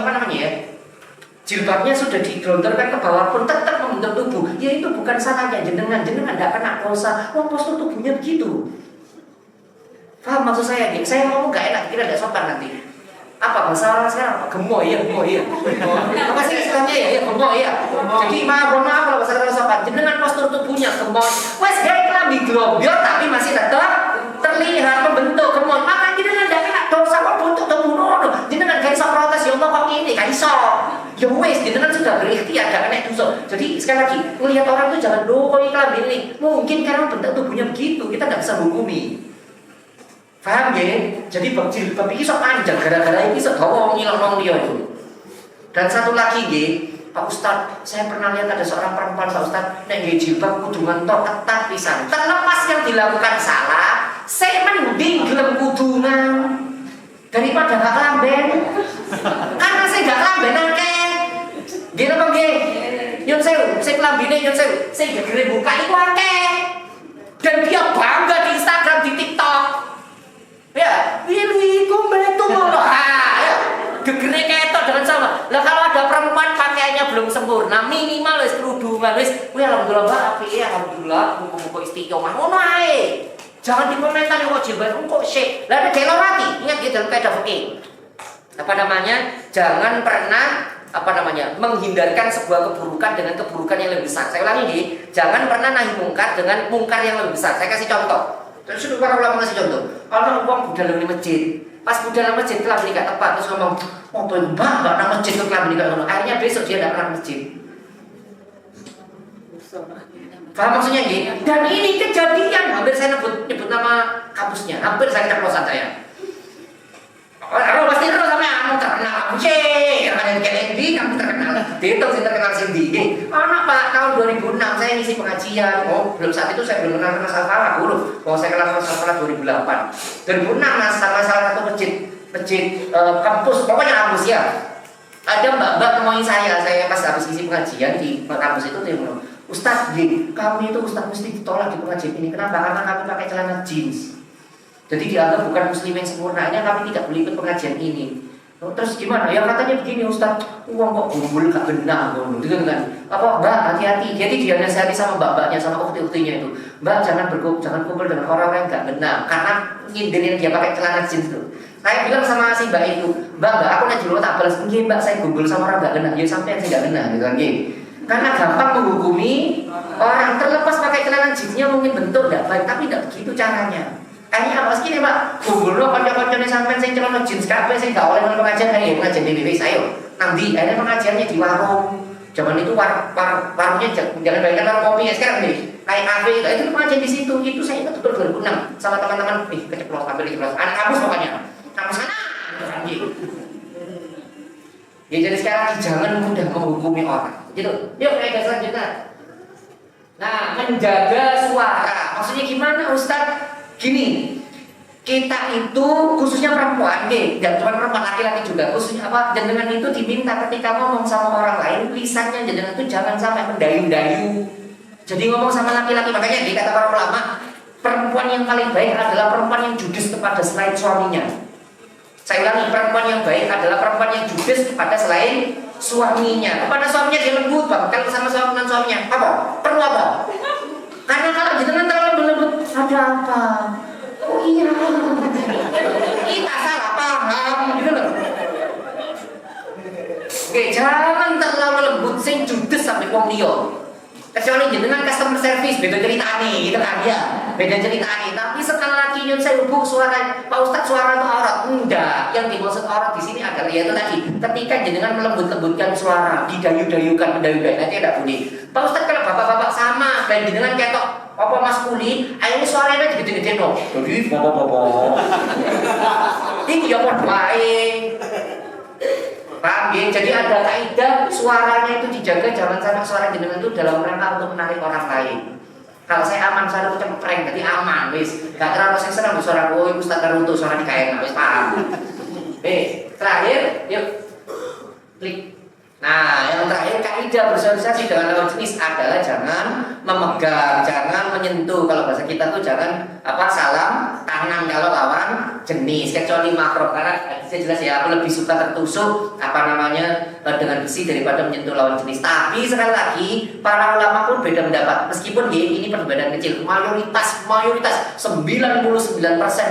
jilbabnya sudah digelontorkan ke bawah pun tetap membentuk tubuh. Ya itu bukan salahnya jenengan tidak kena dosa. Postur tubuhnya begitu. Paham maksud saya nih? Saya ngomong gak enak, kira tidak sopan nanti. Apa bahasa orang sekarang? Gemoy ya. Apa sih istilahnya ya? Gemoy ya. Jadi mohon maaf kalau bahasa orang sopan. Jenengan postur tubuhnya gemoy. Wes gawe klambi glombyot tapi masih tetap terlihat membentuk gemoy. Maka jenengan ndak kena dosa kok bentuk tubuh ngono. Jenengan gak iso protes ya Allah kok ngene, gak iso. Ya wes, jenengan sudah berikhtiar, gak kena dosa. Jadi sekali lagi, melihat orang itu jangan kok iklan ini. Mungkin karena bentuk tubuhnya begitu, kita nggak bisa menghukumi. Paham ya? Jadi bab jilbab ini sok panjang, gara-gara ini sok gawang ngilang dia itu. Dan satu lagi ya, Pak Ustadz, saya pernah lihat ada seorang perempuan Pak Ustadz, nek nggih jilbab kudu ngentok ketat pisan. Terlepas yang dilakukan salah, saya mending gelem kudungan daripada gak kelamben. Karena saya gak kelamben akeh. Nggih napa nggih? Nyun sewu, saya kelambine nyun sewu. Saya gegere buka iku akeh. Dan dia bangga di Instagram, di TikTok. Ya, ini kumbek tuh malah. Ya, gegere ketok dengan sama. Lah kalau ada perempuan pakaiannya belum sempurna, minimal wis kerudungan wis, kuwi alhamdulillah Mbak apike alhamdulillah muga-muga istiqomah. Ngono ae. Jangan dikomentari kok jilbab kok syek. Lah nek delorati, ingat ya dalam kaidah fikih. Jangan pernah menghindarkan sebuah keburukan dengan keburukan yang lebih besar. Saya ulangi nih, jangan pernah nahi mungkar dengan mungkar yang lebih besar. Saya kasih contoh. Terus para ulama kasih contoh. Kalau uang budal di masjid, pas budal di masjid telah menikah tepat terus ngomong, "Oh, Mbak, enggak nang masjid tuh telah menikah ngono." Akhirnya besok dia enggak pernah ke masjid. Paham maksudnya nggih? Dan ini kejadian, hampir saya nyebut nama kampusnya, hampir saya keceplosan saya. Kalau pasti terus sampai kamu terkenal kamu sih, yang ada di KLB kamu terkenal. Itu sih terkenal sendiri. Anak Pak tahun 2006 saya ngisi pengajian. Oh belum saat itu saya belum kenal Mas Alfala dulu. Oh saya kenal Mas Alfala 2008. 2006 Mas sama salah satu masjid kampus, pokoknya kampus ya. Ada mbak-mbak nemuin saya pas habis ngisi pengajian di kampus itu dia bilang, Ustadz, kami itu Ustadz mesti ditolak di pengajian ini. Kenapa? Karena kami pakai celana jeans. Jadi dianggap bukan muslim yang sempurna, kami tidak boleh ikut pengajian ini. Terus gimana? Ya katanya begini Ustadz, uang kok gumbul gak benar, gitu kan? Apa Mbak hati-hati. Jadi dia nasihati sama mbak-mbaknya, sama ukti-uktinya itu. Mbak jangan kumpul dengan orang-orang yang gak benar, karena ngindelin dia pakai celana jeans itu. Saya bilang sama si mbak itu, Mbak aku nanti dulu tak balas, nggih Mbak saya gumbul sama orang gak benar, ya sampai saya gak benar, gitu kan? Karena gampang menghukumi orang terlepas pakai celana jeansnya mungkin bentuk gak baik, tapi gak begitu caranya. Kayaknya apa sih Pak? Kumpul lo konco-koncone sampean sing celana jeans kabeh sing gak oleh pengajian kayak pengajian di BB saya. Nanti akhirnya pengajiannya di warung. Zaman itu warungnya jangan bayangkan warung kopi ya sekarang nih. Kayak kafe itu pengajian di situ. Itu saya ingat betul 2006 sama teman-teman keceplos hampir keceplos. Anak kampus pokoknya. Kampus sana. Ya jadi sekarang jangan mudah menghukumi orang. Gitu. Yuk kayak selanjutnya. Nah, menjaga suara. Maksudnya gimana Ustaz? Gini, kita itu khususnya perempuan, dan cuma perempuan, laki-laki juga, khususnya jenengan itu diminta ketika ngomong sama orang lain, lisannya jenengan itu jangan sampai mendayu-dayu. Jadi ngomong sama laki-laki, makanya dikata para ulama, perempuan yang paling baik adalah perempuan yang judes kepada selain suaminya. Saya ulangi, perempuan yang baik adalah perempuan yang judes kepada selain suaminya. Kepada suaminya dia lembut, Bang. Kalau sama suaminya, apa? Perlu apa? Karena kalau jenengan terlalu lembut, ada apa? Oh iya, kita salah paham, gitu loh. Oke, jangan terlalu lembut, sing judes sampai wong liya. Kecuali jenengan customer service, beda ceritane, gitu kan ya. Beda ceritane. Tapi sekali lagi nyun saya hubung suara Pak Ustadz suara itu aurat. Enggak, yang dimaksud aurat di sini adalah yaitu tadi ketika jenengan melembut-lembutkan suara, didayu-dayukan, mendayu-dayu nanti tidak boleh. Pak Ustadz kalau bapak-bapak sama dan jenengan ketok apa maskuli, akhirnya suaranya gede-gede dong. Jadi bapak-bapak. Ini ya mau baik. Paham ya? Jadi ada kaidah suaranya itu dijaga, jangan sampai suara jenengan itu dalam rangka untuk menarik orang lain. Kalau saya aman, saya udah cempreng, jadi aman, wis. Gak terlalu saya senang suara gue, Ustaz teruntuk suara di kain, wis paham. Terakhir, yuk klik. Nah, yang terakhir kaidah bersosialisasi dengan lawan jenis adalah jangan memegang, jangan menyentuh. Kalau bahasa kita tuh jangan salam tangan kalau lawan jenis, kecuali makro. Karena saya jelas ya, aku lebih suka tertusuk dengan besi daripada menyentuh lawan jenis. Tapi sekali lagi para ulama pun beda pendapat. Meskipun ini perbedaan kecil, mayoritas 99%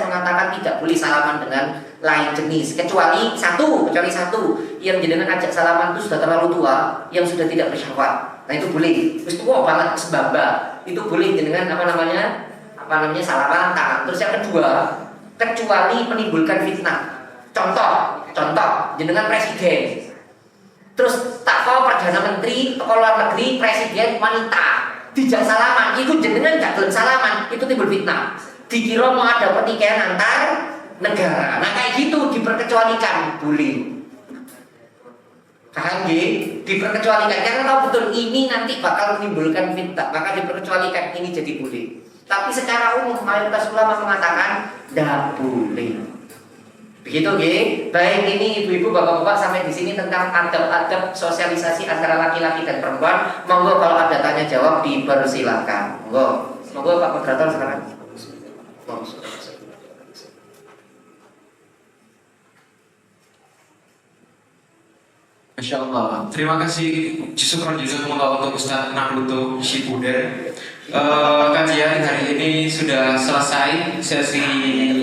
mengatakan tidak boleh salaman dengan lain jenis, kecuali satu yang jenengan ajak salaman itu sudah terlalu tua, yang sudah tidak bersyahwat. Nah itu boleh. Terus tua banget sebaba, itu boleh jenengan salaman tangan. Terus yang kedua, kecuali menimbulkan fitnah. Contoh jenengan presiden. Terus teko Perdana Menteri, teko luar negeri, presiden wanita dijak salaman, itu jenengan gak gelem salaman, itu timbul fitnah. Dikira mau ada pertikaian antar negara. Nah kayak gitu diperkecualikan, boleh. Paham nggih? Diperkecualikan karena tahu betul ini nanti bakal menimbulkan fitnah, maka diperkecualikan ini jadi boleh. Tapi secara umum mayoritas ulama mengatakan tidak boleh. Begitu nggih? Baik, ini ibu-ibu, bapak-bapak sampai di sini tentang adab-adab sosialisasi antara laki-laki dan perempuan. Monggo kalau ada tanya jawab dipersilakan. Monggo Pak Moderator sekarang.
Masya Allah. Terima kasih Syukron jazakumullah untuk Ustaz Nahluto Shibuder. Kajian hari ini sudah selesai sesi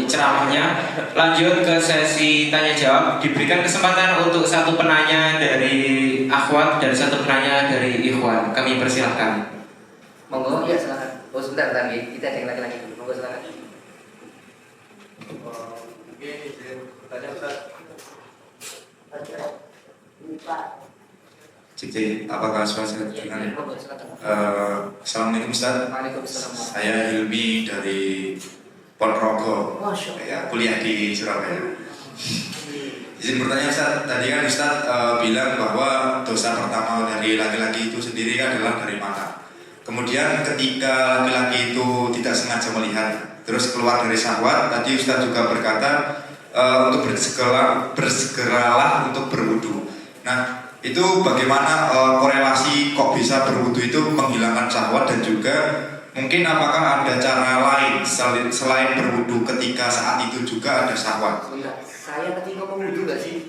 ceramahnya. Lanjut ke sesi tanya jawab. Diberikan kesempatan untuk satu penanya dari akhwat dan satu penanya dari ikhwan. Kami persilahkan.
Monggo, ya silakan. Oh sebentar lagi, kita ada yang laki-laki dulu. Monggo silakan.
Mungkin izin bertanya Ustaz.
Cik, apakah suara saya terdengar?
Monggo silakan.
Assalamualaikum Ustaz.
Waalaikumsalam.
Saya Hilmi dari Ponorogo.
Masya Allah.
Ya, kuliah di Surabaya. Izin bertanya Ustaz, tadi kan Ustaz bilang bahwa dosa pertama dari laki-laki itu sendiri adalah dari mata. Kemudian ketika laki-laki itu tidak sengaja melihat, terus keluar dari syahwat, tadi Ustaz juga berkata untuk bersegeralah untuk berwudu. Nah, itu bagaimana korelasi kok bisa berwudu itu menghilangkan syahwat, dan juga mungkin apakah ada cara lain selain berwudu ketika saat itu juga ada syahwat?
Saya tadi ngomong wudu gak sih?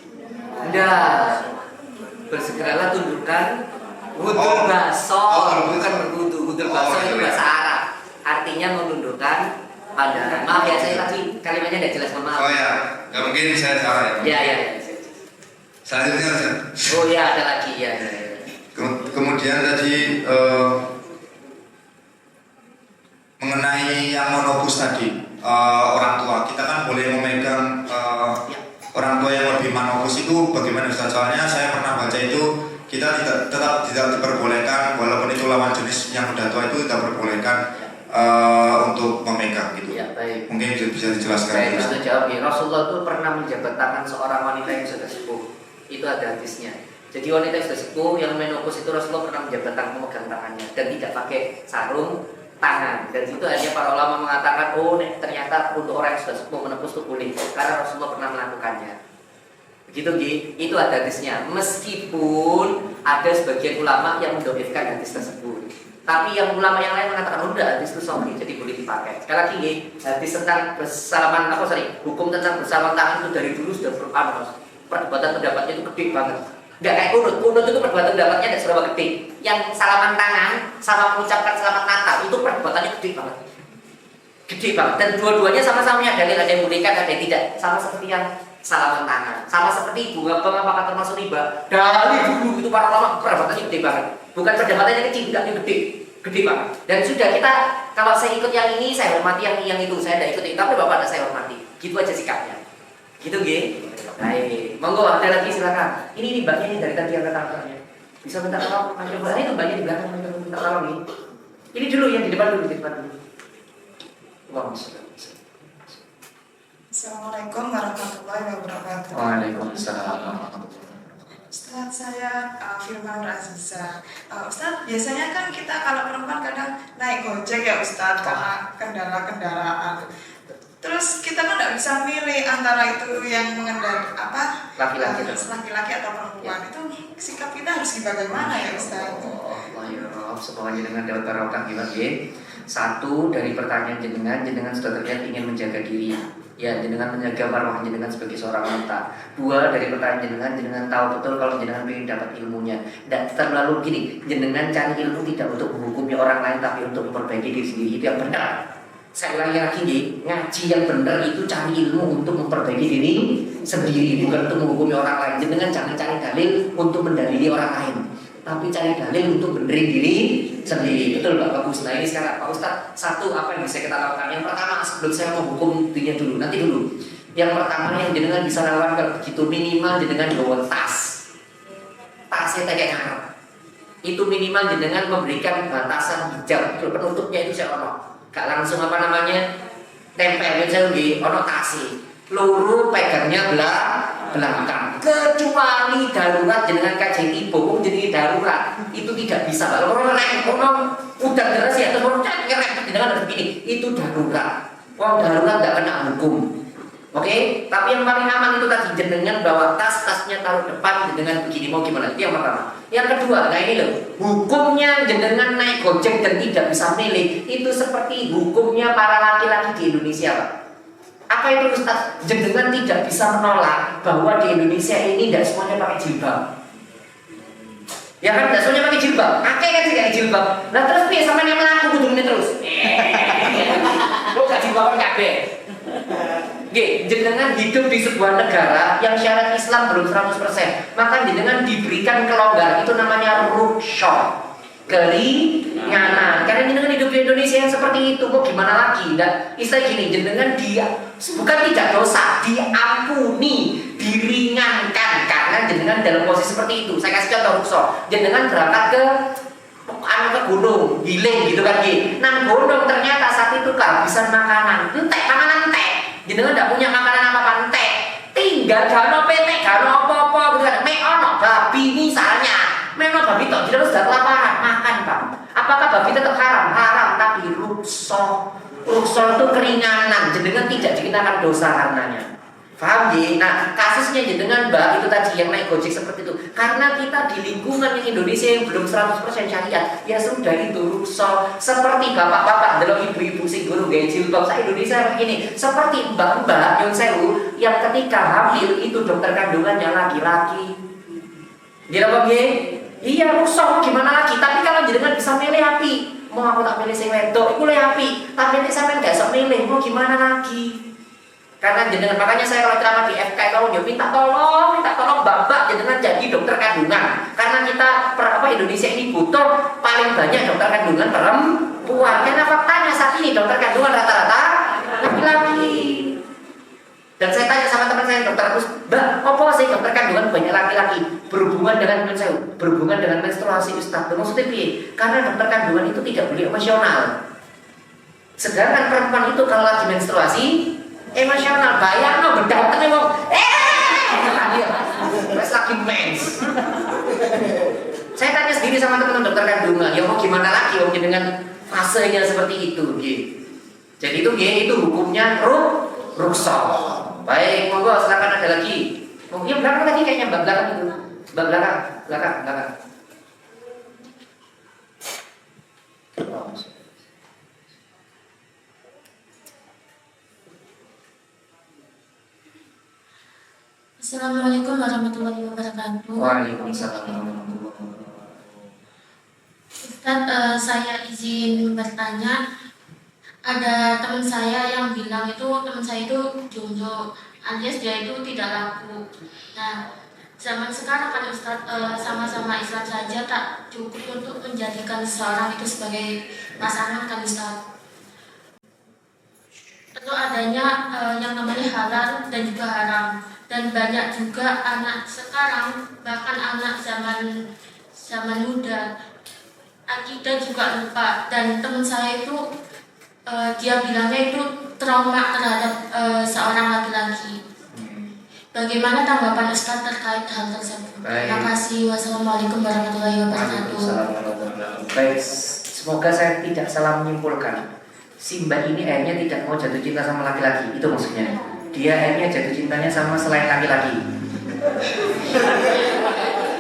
Enggak. Bersegeralah tundukkan wudu baso, bukan berwudu. Wudu baso itu bahasa Arab. Artinya menundukkan pandangan. Maaf ya, saya tadi kalimatnya tidak jelas, maaf.
Oh ya, nggak mungkin saya salah ya.
Ya.
Selanjutnya Ustaz.
Oh ya, ada lagi ya.
Kemudian tadi mengenai yang monopus tadi, orang tua kita kan boleh memegang orang tua yang lebih monopus itu bagaimana Ustaz? Soalnya saya pernah baca itu kita tetap tidak diperbolehkan, walaupun itu lawan jenis yang udah tua itu tidak diperbolehkan untuk memegang gitu.
Ya, baik.
Mungkin bisa dijelaskan.
Saya bisa jawab ya. Rasulullah itu pernah menjabat tangan seorang wanita yang sudah sepuh. Itu ada hadisnya. Jadi wanita yang sudah sepuh yang menopause itu Rasulullah pernah menjabat tangan, memegang tangannya dan tidak pakai sarung tangan. Dan itu hanya para ulama mengatakan, oh ternyata untuk orang yang sudah sepuh menopause itu boleh karena Rasulullah pernah melakukannya. Begitu Gi, itu ada hadisnya. Meskipun ada sebagian ulama yang mendoifkan hadis tersebut, tapi yang ulama yang lain mengatakan udah hadis itu sahih, jadi boleh dipakai. Sekali lagi Gi, hadis tentang bersalaman hukum tentang bersalaman tangan itu dari dulu sudah perdebatan pendapatnya itu gede banget. Nggak kayak kunut itu perdebatan pendapatnya tidak seberapa gede. Yang salaman tangan sama mengucapkan selamat Natal itu perdebatannya gede banget. Gede banget. Dan dua-duanya sama-sama ada yang bolehkan, ada yang tidak. Sama seperti yang salaman tangan, sama seperti bunga bank apakah termasuk riba. Dari dulu itu para ulama perdebatannya gede banget. Bukan perdebatannya kecil, enggak gede banget. Dan sudah kita, kalau saya ikut yang ini saya hormati, yang itu saya tidak ikut, tapi bapak ada saya hormati. Gitu aja sikapnya. Gitu G. Baik, monggo ada lagi silakan. Ini mbaknya ini dari tadi yang kata-katanya. Bisa minta tolong, ini tuh mbaknya di belakang minta tolong nih. Ini dulu yang di depan dulu, Wah,
Assalamualaikum warahmatullahi wabarakatuh.
Waalaikumsalam.
Ustaz, saya Firman Aziza. Ustaz, biasanya kan kita kalau perempuan kadang naik gojek ya Ustaz karena kendaraan. Terus kita kan nggak bisa milih antara itu yang mengendari laki-laki atau perempuan. Itu sikap kita harus bagaimana ya Ustaz?
Allah ya Rob, semuanya dengan dapat barokah gimana ya? Satu dari pertanyaan jenengan sudah terlihat ingin menjaga diri. Ya, jenengan menjaga marwah jenengan sebagai seorang wanita. Dua dari pertanyaan jenengan tahu betul kalau jenengan ingin dapat ilmunya. Dan terlalu gini, jenengan cari ilmu tidak untuk menghukumi orang lain tapi untuk memperbaiki diri sendiri. Itu yang benar. Saya ulangi lagi nih, ngaji yang benar itu cari ilmu untuk memperbaiki diri sendiri, bukan untuk menghukumi orang lain. Jenengan jangan cari dalil untuk mendalili orang lain, tapi cari dalil untuk benerin diri sendiri. Betul Pak Bagus. Nah ini sekarang Pak Ustadz, satu apa yang bisa kita lakukan? Yang pertama sebelum saya menghukum dirinya dulu, nanti dulu. Yang pertama yang jenengan bisa lakukan kalau begitu minimal jenengan bawa tas. tasnya kayak ngarep. Itu minimal jenengan memberikan batasan hijab, penutupnya itu saya ono. Gak langsung apa namanya tempelin saya lagi ono tasnya. Luru pegangnya belakang. Kecuali darurat jenengan kajian ibu, jadi darurat itu tidak bisa. Kalau orang udah deras ya, terus orang nyerempet jenengan begini, itu darurat. Wong darurat nggak kena hukum. Oke, tapi yang paling aman itu tadi jenengan bawa tasnya taruh depan jenengan begini, mau gimana? Itu yang pertama. Yang kedua, nah ini loh, hukumnya jenengan naik gojek dan tidak bisa milih itu seperti hukumnya para laki-laki di Indonesia, Pak. Apa itu Ustaz? Jenengan tidak bisa menolak bahwa di Indonesia ini tidak semuanya pakai jilbab. Ya kan, tidak semuanya pakai jilbab. Akeh kan tidak jilbab. Nah terus piye sampean yang melaku kudu ini terus? Lo gak jilbaban kabeh. Oke, jenengan hidup di sebuah negara yang syarat Islam belum 100%. Maka jenengan diberikan kelonggaran, itu namanya rukhsah. Keringanan. Karena jenengan hidup di Indonesia yang seperti itu, kok gimana lagi? Nah, istilah gini, jenengan bukan tidak dosa, diampuni, diringankan karena jenengan dalam posisi seperti itu. Saya kasih contoh rukhsah. Jenengan berangkat ke gunung, giling gitu kan, nang gunung ternyata saat itu kehabisan makanan, makanan entek. Jenengan tidak punya makanan apa-apa, entek. Tinggal gano PT, gano apa-apa gitu kan. Ono babi misalnya. Memang babi tok jenengan sudah kelaparan, makan, Pak. Apakah babi tetap haram? Haram, tapi rukhsah. Rukhsah itu keringanan, jenengan tidak dikenakan dosa karenanya. Paham ya? Nah, kasusnya jenengan Mbak itu tadi yang naik gojek seperti itu. Karena kita di lingkungan yang Indonesia yang belum 100% syariat, ya sudah itu rukhsah. Seperti bapak-bapak, delok ibu-ibu sing guru gaya jilbab sa Indonesia begini. Seperti mbak-mbak yang sewu yang ketika hamil itu dokter kandungannya laki-laki. Dia apa nggih? Iya rukhsah gimana lagi? Tapi kalau jenengan bisa milih api, mau aku tak milih sing wedok, iku le api. Tapi nek sampean gak iso milih, mau gimana lagi? Karena jenengan, makanya saya kalau ceramah di FK itu minta tolong mbak-mbak jenengan jadi dokter kandungan. Karena kita Indonesia ini butuh paling banyak dokter kandungan perempuan. Karena faktanya saat ini dokter kandungan rata-rata laki-laki. Dan saya tanya sama teman saya dokter terus, Mbak, apa sih dokter kandungan banyak laki-laki berhubungan dengan menstruasi Ustaz? Maksudnya piye? Karena dokter kandungan itu tidak boleh emosional. Sedangkan perempuan itu kalau lagi menstruasi emosional, bayangno bedah tene wong. Wes lagi mens. Saya tanya sendiri sama teman-teman dokter kandungan, ya mau gimana lagi wong dengan fasenya seperti itu, nggih. Jadi itu hukumnya rukhsah. Baik, monggo silakan ada lagi. Mungkin belakang tadi kayaknya mbak belakang itu. Mbak belakang.
Assalamualaikum warahmatullahi wabarakatuh.
Waalaikumsalam warahmatullahi wabarakatuh.
Ustaz, saya izin bertanya. Ada teman saya yang bilang teman saya itu jomblo, alias dia itu tidak laku. Nah, zaman sekarang kan Ustaz, sama-sama Islam saja tak cukup untuk menjadikan seseorang itu sebagai pasangan kan Ustaz. Perlu adanya yang namanya halal dan juga haram. Dan banyak juga anak sekarang, bahkan anak zaman muda, akidah juga lupa. Dan teman saya itu dia bilangnya itu trauma terhadap seorang laki-laki. Bagaimana tanggapan Ustaz terkait hal tersebut? Terima kasih. Wassalamualaikum warahmatullahi wabarakatuh.
Baik, semoga saya tidak salah menyimpulkan. Si Mbak ini akhirnya tidak mau jatuh cinta sama laki-laki, itu maksudnya. Dia akhirnya jatuh cintanya sama selain laki-laki.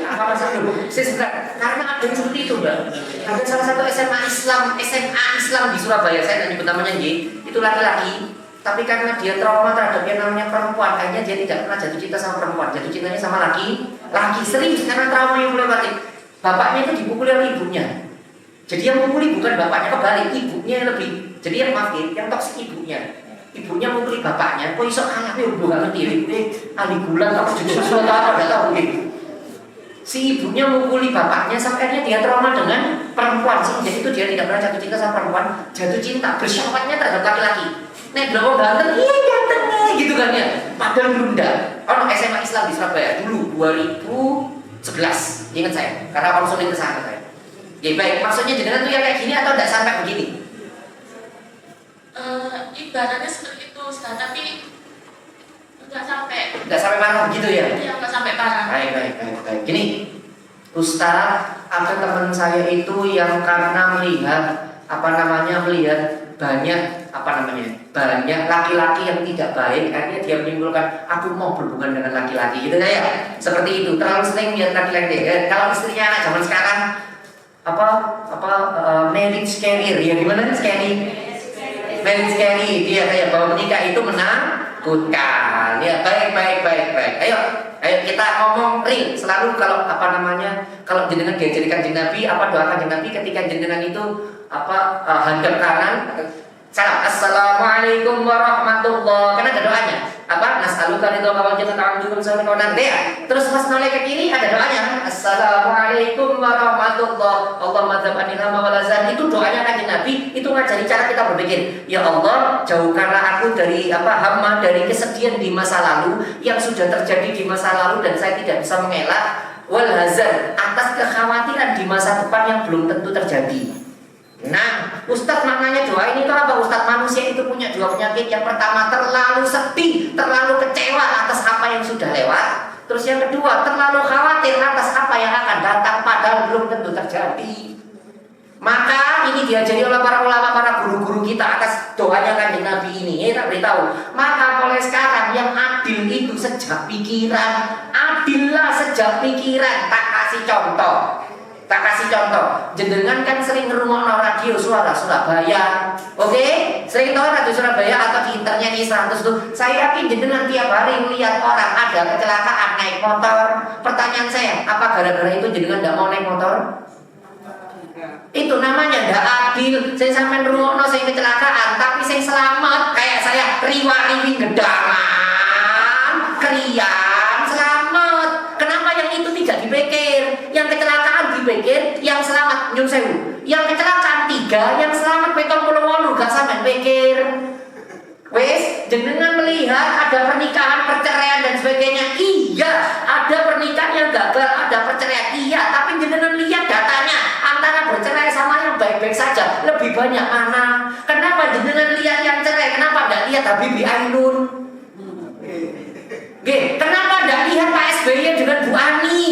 Apa masalah dulu? Karena ada yang seperti itu, Mbak. Ada salah satu SMA Islam di Surabaya, saya tidak nyebut namanya itu laki-laki. Tapi karena dia trauma terhadap yang namanya perempuan, kayaknya dia tidak pernah jatuh cinta sama perempuan, jatuh cintanya sama laki serius karena trauma yang mulai batin. Bapaknya itu dipukuli oleh ibunya. Jadi yang mukuli bukan bapaknya, kebalik, ibunya yang lebih. Jadi yang yang toksik ibunya. Ibunya mukuli bapaknya, kok iso kalah ya bukan ngerti ibunya ahli bulan apa jadi sesuatu apa enggak tahu gitu. Si ibunya mukuli bapaknya sampainya dia trauma dengan perempuan sih. Jadi itu dia tidak pernah jatuh cinta sama perempuan, jatuh cinta bersyahwatnya terhadap laki-laki. Nek blok ganteng, iya ganteng gitu kan ya. Padahal bunda. Ono SMA Islam di Surabaya dulu 2000 11, ingat saya, karena konsulin ke sana saya. Ya baik, maksudnya jenengan tuh yang kayak gini atau tidak sampai begini?
Ibaratnya seperti itu Ustaz, tapi nggak sampai
parah begitu ya?
Iya, nggak sampai parah.
Baik. Gini, Ustaz, ada teman saya itu yang karena melihat banyak laki-laki yang tidak baik, akhirnya dia menimbulkan aku mau berhubungan dengan laki-laki gitu ya. Seperti itu, terlalu sering lihat laki-laki. Kalau istrinya anak zaman sekarang marriage carrier ya, gimana marriage carrier, dia kayak bahwa menikah itu menakutkan ya. Baik. Ayo kita ngomong ring selalu kalau kalau jenengan diajarikan kanjeng Nabi, doa kanjeng Nabi ketika jenengan itu hadap kanan salam assalamualaikum warahmatullah, karena ada doanya nas'aluka ridho wa jannatal amdum sallallahu alaihi. Terus pas noleh ke kiri ada doanya assalamualaikum warahmatullah Allahumma dzab'anil hamma wal azan. Itu doanya kanjeng Nabi, itu ngajari cara kita berpikir. Ya Allah, jauhkanlah aku dari hamma, dari kesedihan di masa lalu yang sudah terjadi di masa lalu dan saya tidak bisa mengelak, wal hazan, atas kekhawatiran di masa depan yang belum tentu terjadi. Nah, Ustadz maknanya doa ini itu apa? Ustadz, manusia itu punya dua penyakit. Yang pertama terlalu sedih, terlalu kecewa atas apa yang sudah lewat. Terus yang kedua terlalu khawatir atas apa yang akan datang padahal belum tentu terjadi. Maka ini diajari oleh para ulama, para guru-guru kita atas doanya kanjeng Nabi ini. Tak beritahu. Maka mulai sekarang yang adil itu sejak pikiran. Adillah sejak pikiran. Tak kasih contoh, jenengan kan sering ngerungokno radio Suara Surabaya, oke? Sering tahu radio Surabaya atau di internet di 100 tuh. Saya yakin jenengan tiap hari melihat orang ada kecelakaan naik motor. Pertanyaan saya, apa gara-gara itu jenengan tidak mau naik motor? Itu namanya tidak adil. Saya sampai ngerungokno saya kecelakaan, tapi saya selamat. Kayak saya riwa-riwi gedangan, krian, selamat. Kenapa yang itu tidak dipikir? Yang kecelakaan dipikir, yang selamat nyun sewu. Yang kecelakaan 3, yang selamat 78 gak sampean pikir. Wes, jenengan melihat ada pernikahan, perceraian dan sebagainya. Iya, ada pernikahan yang gagal, ada perceraian. Iya, tapi jenengan lihat datanya antara bercerai sama yang baik-baik saja, lebih banyak mana? Kenapa jenengan lihat yang cerai? Kenapa tidak lihat Habibie Ainun? Kenapa tidak lihat Pak SBY dengan Bu Ani?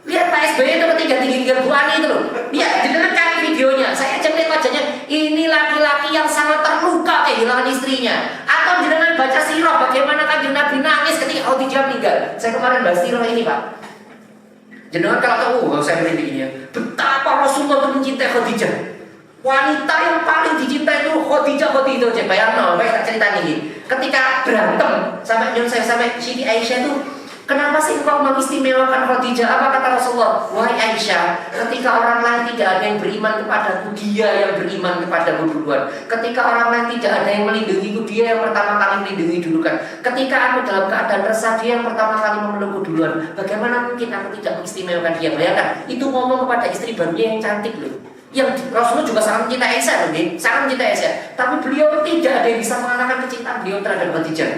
Lihat Pak SBY itu ketika tinggal Bu Ani itu loh. Lihat, jenengan cari videonya. Saya lihat wajahnya. Ini laki-laki yang sangat terluka kehilangan istrinya. Atau jenengan baca sirah bagaimana kanjeng Nabi nangis ketika Khadijah meninggal. Saya kemarin bahas sirah ini Pak. Jenengan kalau tahu, saya merindingnya. Betapa Rasulullah itu mencintai Khadijah. Wanita yang paling dicintai itu Khadijah itu aja. Bayangno, baik tak cerita ini. Ketika berantem sampai Siti Aisyah itu, kenapa sih engkau mengistimewakan Khadijah? Apa kata Rasulullah? Wahai Aisyah, ketika orang lain tidak ada yang beriman kepadaku, dia yang beriman kepadaku duluan. Ketika orang lain tidak ada yang melindungiku, dia yang pertama kali melindungi duluan. Ketika aku dalam keadaan resah, dia yang pertama kali memelukku duluan. Bagaimana mungkin aku tidak mengistimewakan dia? Bayangkan, itu ngomong kepada istri barunya yang cantik loh. Yang Rasulullah juga sangat mencintai Aisyah loh, sangat mencintai Aisyah. Tapi beliau tidak ada yang bisa mengalahkan kecintaan beliau terhadap Khadijah.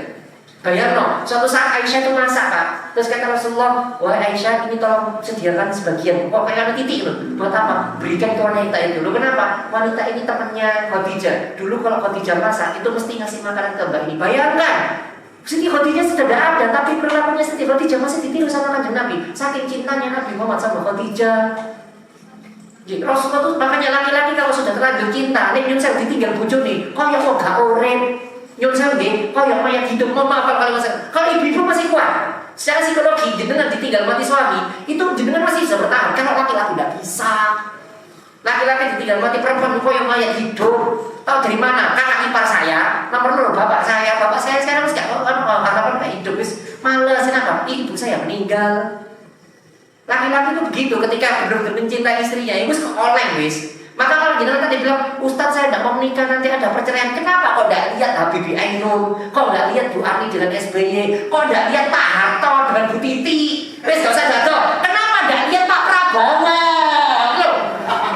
Bayar suatu saat Aisyah itu masak Pak. Terus kata Rasulullah, wahai Aisyah, ini tolong sediakan sebagian. Kok kayak ada titik loh. Buat apa? Berikan ke wanita itu. Loh kenapa? Wanita ini temannya Khadijah. Dulu kalau Khadijah masak, itu mesti ngasih makanan ke mbak ini. Bayangkan, Siti Khadijah sudah ada, tapi perilakunya Siti Khadijah masih ditiru sama kanjeng Nabi. Saking cintanya Nabi Muhammad sama Khadijah. Rasulullah tuh makanya laki-laki kalau sudah terlanjur cinta, nek nyun saya ditinggal bojone, kok ya kok gak urip. Nyun saya nggih, kok ya mayat hidup. Mohon maaf kalau saya. Kalau ibu-ibu masih kuat. Secara psikologi jenengan ditinggal mati suami, itu jenengan masih bisa bertahan. Kalau laki-laki tidak bisa. Laki-laki ditinggal mati perempuan kok yang mayat hidup. Tahu dari mana? Kakak ipar saya, nomor bapak saya sekarang masih harapan kayak hidup wis. Males kenapa? Ibu saya meninggal. Laki-laki itu begitu ketika benar-benar mencintai istrinya, itu oleng wis. Maka kalau jenengan tadi bilang, Ustadz saya tidak mau menikah nanti ada perceraian. Kenapa kok tidak lihat Habibie Ainun? Kok tidak lihat Bu Ani dengan SBY? Kok tidak lihat Pak Harto dengan Bu Titi? Wis gak usah jatuh. Kenapa tidak lihat Pak Prabowo? Loh,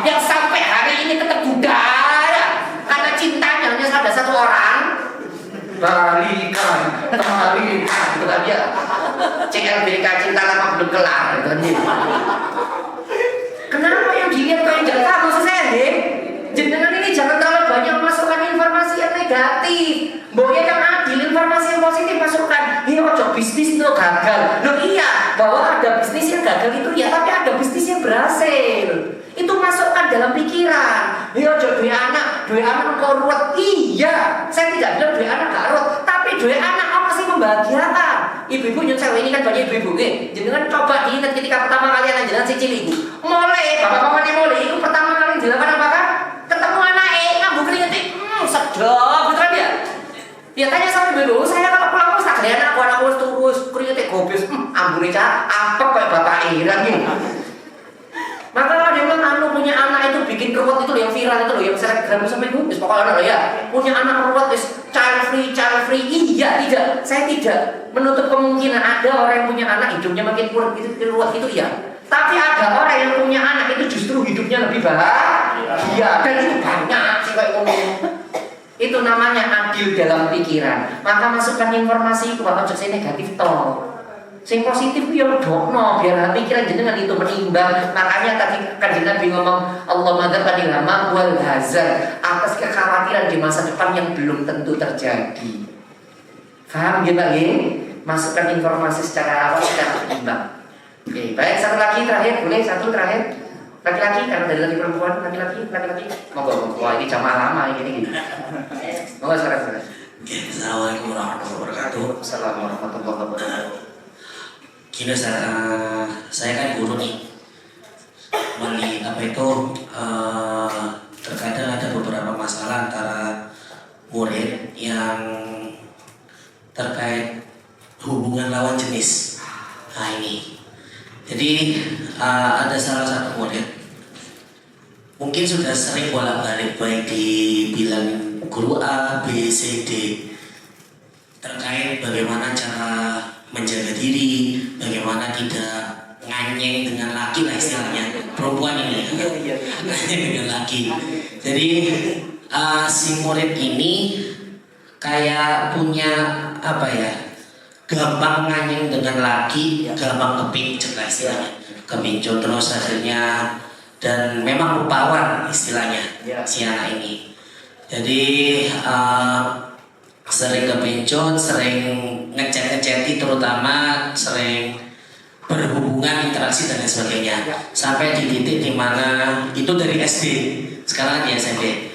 yang sampai hari ini tetap budaya karena cintanya hanya ada satu orang. Balikan, itu kan ya. CLBK cinta lama belum kelar itu kan. Kenapa yang dilihat kok yang jangan tahu maksud saya nih? Jenengan ini jangan terlalu banyak masukkan informasi yang negatif. Boleh yang adil, informasi yang positif masukkan. Iya, ojo bisnis itu gagal. Loh iya, bahwa ada bisnis yang gagal itu ya, tapi ada bisnis yang berhasil. Itu masukkan dalam pikiran. Iya, ojo dua anak kok ruwet. Iya, saya tidak bilang dua anak gak ruwet, tapi dua anak apa sih membahagiakan? Ibu-ibu nyun sewu ini kan banyak ibu-ibu nih. Jangan coba diingat ketika pertama kali anak jalan cicil ibu. Mulai, bapak-bapak ini mulai. Itu pertama kali dilakukan apa kan? Ketemu anak ngambuk keringet. Sedap, betul ya? Ya tanya sama ibu, saya kalau pulang terus tak lihat anakku terus keringet gobis. Ambune cah, apa kayak bapak Ira nih? Maka ada yang bilang anu punya anak itu bikin ruwet itu loh, yang viral itu loh, yang selebgram sampai ibu, pokoknya loh ya. Punya anak ruwet is child free. Iya, tidak. Saya tidak menutup kemungkinan ada orang yang punya anak hidupnya makin ruwet itu ya. Tapi ada orang yang punya anak itu justru hidupnya lebih bahagia. Dan itu banyak sih kayak ngomong. Itu namanya adil dalam pikiran. Maka masukkan informasi itu bakal jadi negatif toh. Sing positif ya medokno biar pikiran jenengan itu menimbang. Makanya tadi kan Nabi ngomong Allah madzaqani lama wal hazar, atas kekhawatiran di masa depan yang belum tentu terjadi. Paham ya Pak? Masukkan informasi secara awal secara berimbang. Oke, baik, satu lagi terakhir, boleh satu terakhir. Laki-laki, karena dari laki perempuan, laki-laki. Monggo, ini jamaah lama ini. Monggo sekarang.
Assalamualaikum warahmatullahi wabarakatuh.
Assalamualaikum warahmatullahi wabarakatuh.
Gini saya kan guru nih. Terkadang ada beberapa masalah antara murid yang terkait hubungan lawan jenis. Nah ini. Jadi ada salah satu murid mungkin sudah sering bolak-balik baik dibilang guru A, B, C, D terkait bagaimana cara menjaga diri, bagaimana tidak nganyeng dengan laki lah istilahnya, perempuan ini nganyeng dengan laki. Jadi si murid ini kayak punya apa ya, gampang nganyeng dengan laki, gampang kepincut lah istilahnya, kepincut terus hasilnya, dan memang rupawan istilahnya si anak ini. Jadi sering kepincut, sering ngechat-ngechati, terutama sering berhubungan, interaksi dan lain sebagainya, sampai di titik dimana itu dari SD, sekarang di SMP,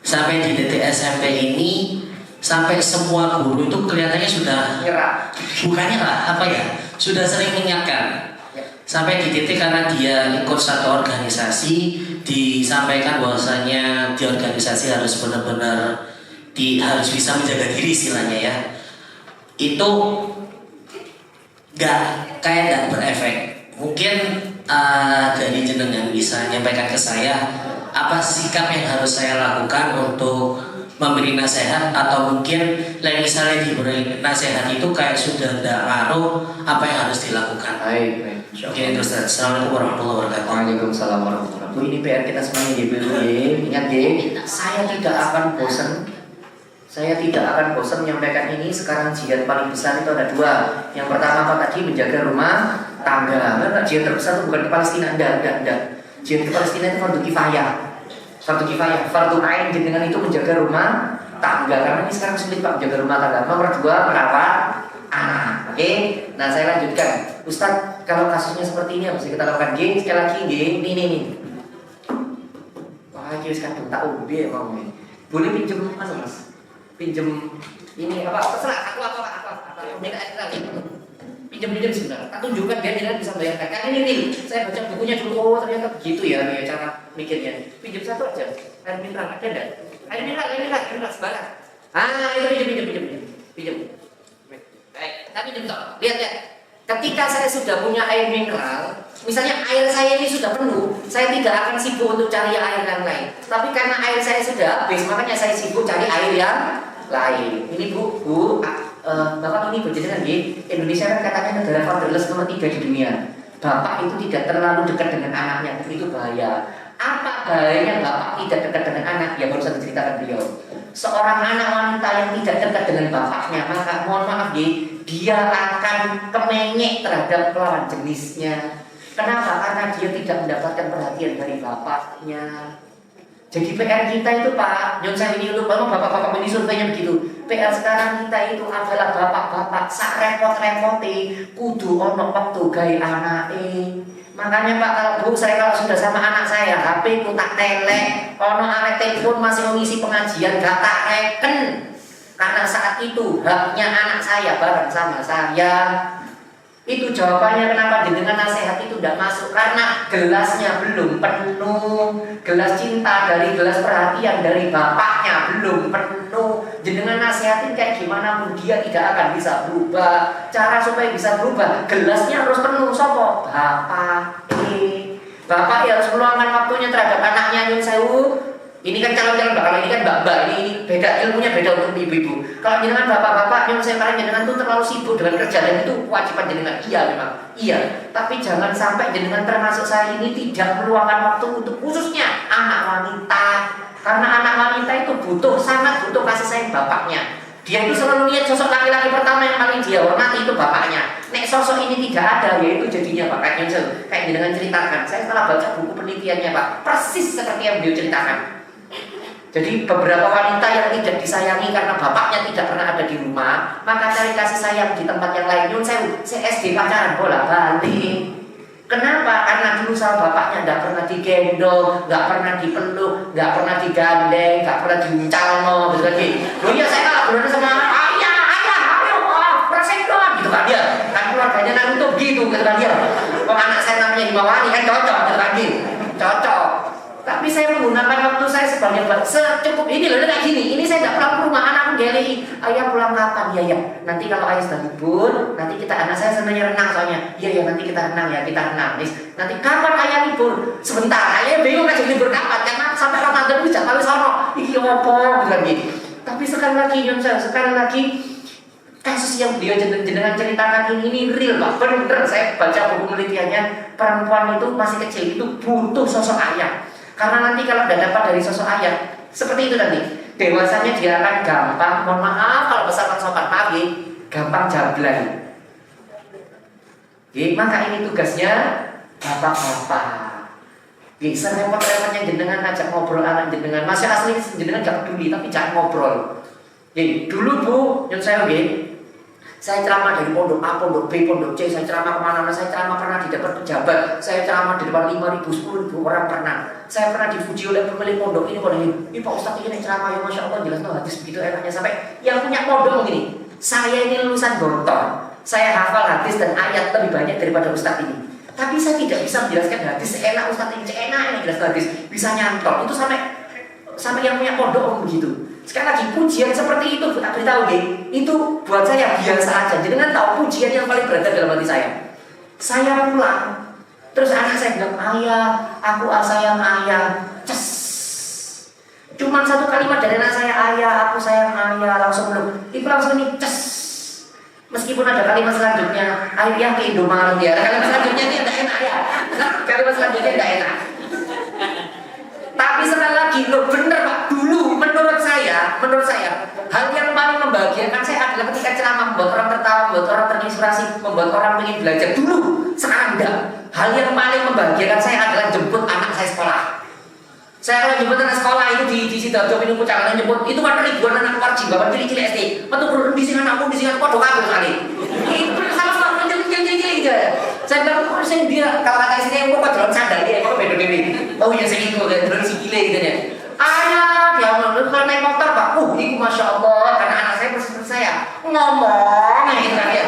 sampai di titik SMP ini sampai semua guru itu kelihatannya sudah bukannya lah apa ya, sudah sering mengingatkan. Sampai di titik karena dia ikut satu organisasi, disampaikan bahwasanya di organisasi harus benar-benar harus bisa menjaga diri istilahnya ya. Itu nggak berefek. Mungkin dari jenengan bisa menyampaikan ke saya apa sikap yang harus saya lakukan untuk memberi nasihat, atau mungkin lain misalnya diberi nasihat itu kayak sudah tidak ngaruh, apa yang harus dilakukan?
Baik.
Oke, terus Assalamualaikum warahmatullahi wabarakatuh.
Waalaikumsalam warahmatullahi wabarakatuh. Ini PR kita semuanya di Ingat saya tidak akan bosan. Saya tidak akan bosan menyampaikan ini. Sekarang jihad paling besar itu ada dua. Yang pertama apa tadi? Menjaga rumah tangga. Enggak, jihad terbesar itu bukan di Palestina. Enggak. Jihad di Palestina itu fardu kifayah. Fardu ain dengan itu menjaga rumah tangga. Karena ini sekarang sulit Pak menjaga rumah tangga. Nomor dua merawat anak. Oke. Nah saya lanjutkan. Ustaz, kalau kasusnya seperti ini apa sih kita lakukan? Sekali lagi ini. Wah, ini sekarang tak ubi mau ini. Boleh pinjam Mas? Pinjam ini apa? Terserah. Aku minta pinjam sebentar. Tak tunjukkan biar jangan bisa bayarkan. Kan ini saya baca bukunya dulu. Oh ternyata begitu ya cara mikirnya. Pinjam satu aja. Air mineral ada enggak? Air mineral sebarang. Itu pinjam. Baik, tapi pinjam toh. Lihat. Ketika saya sudah punya air mineral, misalnya air saya ini sudah penuh, saya tidak akan sibuk untuk cari air yang lain. Tapi karena air saya sudah habis, makanya saya sibuk cari air yang lain. Ini Bu, Bapak ini berjalan di Indonesia kan katanya negara fatherless nomor 3 di dunia. Bapak itu tidak terlalu dekat dengan anaknya, itu bahaya. Apa bahayanya bapak tidak dekat dengan anak? Ya baru saya ceritakan beliau. Seorang anak wanita yang tidak dekat dengan bapaknya, maka mohon maaf dia akan kemenyek terhadap lawan jenisnya. Kenapa? Karena dia tidak mendapatkan perhatian dari bapaknya. Jadi PR kita itu Pak, Nyon saya ini lupa, bapak-bapak ini surveinya begitu. PR sekarang kita itu adalah bapak-bapak sak repot-repote kudu ono waktu gawe anake. Makanya Pak, kalau saya sudah sama anak saya, HP ku tak telek, ono arek telepon masih mengisi pengajian gak tak reken. Karena saat itu haknya anak saya bareng sama saya. Itu jawabannya kenapa jenengan nasihat itu tidak masuk, karena gelasnya belum penuh. Gelas cinta dari gelas perhatian dari bapaknya belum penuh. Jenengan nasihatin kayak gimana pun dia tidak akan bisa berubah. Cara supaya bisa berubah, gelasnya harus penuh. Sopo? Bapak. Bapak ya harus meluangkan waktunya terhadap anaknya. Nyun sewu. Ini kan calon-calon kalau ini kan mbak-mbak, ini beda, ilmunya beda untuk ibu-ibu. Kalau jenengan bapak-bapak, yang saya katakan jenengan itu terlalu sibuk dengan kerja dan itu kewajiban jenengan. Iya memang, iya. Tapi jangan sampai jenengan termasuk saya ini tidak meluangkan waktu untuk khususnya anak wanita. Karena anak wanita itu sangat butuh kasih sayang bapaknya. Dia itu selalu lihat sosok laki-laki pertama yang paling dia hormati itu bapaknya. Nek sosok ini tidak ada, yaitu jadinya bapaknya. Kayak jenengan ceritakan, saya setelah baca buku penelitiannya Pak, persis seperti yang beliau ceritakan. Jadi beberapa wanita yang tidak disayangi karena bapaknya tidak pernah ada di rumah, maka cari kasih sayang di tempat yang lain. Nyun saya SD pacaran bola-balik. Kenapa? Karena dulu sama bapaknya tidak pernah digendong, nggak pernah dipeluk, nggak pernah digandeng, nggak pernah diuncalno, gitu lagi. Loh iya saya nggak berani sama ayah, ayo, persen doang, gitu kan dia. Kan keluarganya Naruto gitu kan dia. Kalau anak saya namanya Himawari kan cocok, gitu lagi, cocok. Tapi saya menggunakan waktu saya sebanyak secukup ini loh, kayak gini. Ini saya tidak pulang ke rumah, anakku geli. Ayah pulang kapan? Ya ya. Nanti kalau ayah sudah libur, nanti anak saya senangnya renang soalnya. Iya ya, nanti kita renang ya, kita renang. Nanti kapan ayah libur? Sebentar. Ayah bingung aja libur kapan? Karena sampai Ramadan itu jangan sono. Iki opo gitu. Tapi sekali lagi sekali lagi kasus yang beliau jenengan ceritakan ini real Pak. Bener saya baca buku penelitiannya, perempuan itu masih kecil itu butuh sosok ayah. Karena nanti kalau tidak dapat dari sosok ayah, seperti itu nanti dewasanya dia akan gampang, mohon maaf kalau pesan sopan maaf gampang jablay. Maka ini tugasnya bapak-bapak. Serempet-rempetnya jenengan ajak ngobrol anak jenengan. Masih asli jenengan gak peduli tapi jangan ngobrol. Dulu Bu, yang saya ceramah dari pondok A, pondok B, pondok C, saya ceramah kemana-mana, saya ceramah pernah di depan pejabat, saya ceramah di depan 5.000, 10.000 orang pernah. Saya pernah dipuji oleh pemilik pondok ini, Pak Ustadz ini ceramah ya Masya Allah, jelas hadis begitu enaknya. Sampai yang punya pondok begini, saya ini lulusan Gontor, saya hafal hadis dan ayat lebih banyak daripada Ustadz ini. Tapi saya tidak bisa menjelaskan hadis seenak Ustadz ini, enak jelas hadis, bisa nyantol. Itu sampai yang punya pondok begitu. Sekali lagi pujian seperti itu tak beritahu itu buat saya biasa aja. Jangan tahu pujian yang paling berada dalam hati saya. Saya pulang, terus anak saya bilang ayah, aku sayang ayah. Ces. Cuman satu kalimat dari anak saya ayah, aku sayang ayah langsung belum. Itu langsung ini ces. Meskipun ada kalimat selanjutnya ayah ke Indomaret ya. Kalimat selanjutnya ini tidak enak ya. Kalimat selanjutnya tidak enak. Tapi sekali lagi, bener Pak, dulu menurut saya hal yang paling membahagiakan saya adalah ketika ceramah membuat orang tertawa, membuat orang terinspirasi, membuat orang ingin belajar. Dulu, sekarang enggak. Hal yang paling membahagiakan saya adalah jemput anak saya sekolah. Saya kalau jemput anak sekolah itu di Sidoarjo ini pucakan jemput itu kan ribuan anak keluar jimbaban cilik-cilik SD. Metu di sini anakku di sini kok doa sekali. Itu sama cilik-cilik gitu. Saya bilang kok saya dia kalau kata istrinya kok jalan sandal dia kok beda dewi. Oh iya saya itu kayak terus sikile gitu ya. Ayah, dia kalau naik motor Pak. Itu Masya Allah karena anak saya persis saya ngomong gitu kan ya.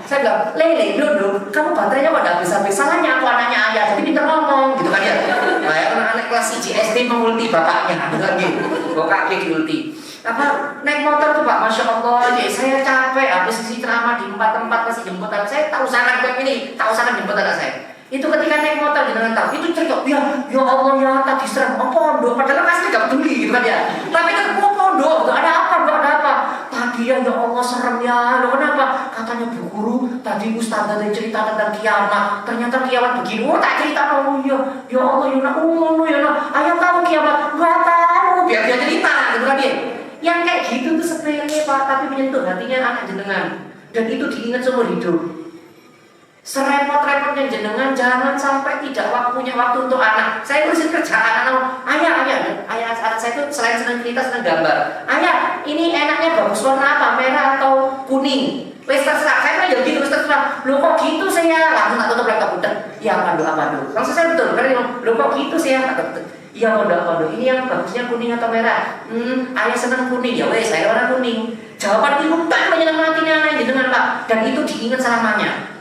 Saya bilang, Lele, duduk, kamu baterainya kok gak habis-habis. Salahnya aku anaknya ayah, jadi pinter ngomong gitu kan ya. Nah, anak kelas 1 SD mengulti bapaknya lagi. Kok kaki diulti. Naik motor tuh Pak, Masya Allah, saya capek habis isi ceramah di 4 tempat kasih jemput anak saya, tahu sangat web ini, tahu sangat jemput anak saya. Itu ketika naik motor dengan tahu, itu cerita, ya Allah ya tadi serem, pondok, padahal kasih gak peduli gitu kan ya. Tapi kan pondok, ada apa? Tadi Iya ya Allah serem ya. Loh kenapa? Katanya Bu Guru tadi Ustaz ada cerita tentang kiamat. Ternyata kiamat begini. Oh tak cerita. Oh iya. Ya Allah ya nak. Oh ya nak. Ayah tahu kiamat? Gak tahu. Biar dia cerita gitu kan dia. Yang kayak gitu tuh sepele Pak, tapi menyentuh hatinya anak jenengan. Dan itu diingat seumur hidup. Serepot-repotnya jenengan jangan sampai tidak punya waktu untuk anak. Saya urusin kerjaan ayah anak saya itu selain senang cerita senang gambar. Ayah, ini enaknya bagus warna apa? Merah atau kuning? Wes terserah. Saya kan gitu wes terserah. Loh kok gitu saya? Langsung tak tutup laptop udah. Ya apa do? Langsung saya betul. Karena loh kok gitu saya? Iya apa? Ini yang bagusnya kuning atau merah? Ayah senang kuning. Ya wes saya warna kuning. Jawaban itu tak menyenangkan anak jenengan Pak. Dan itu diingat selamanya.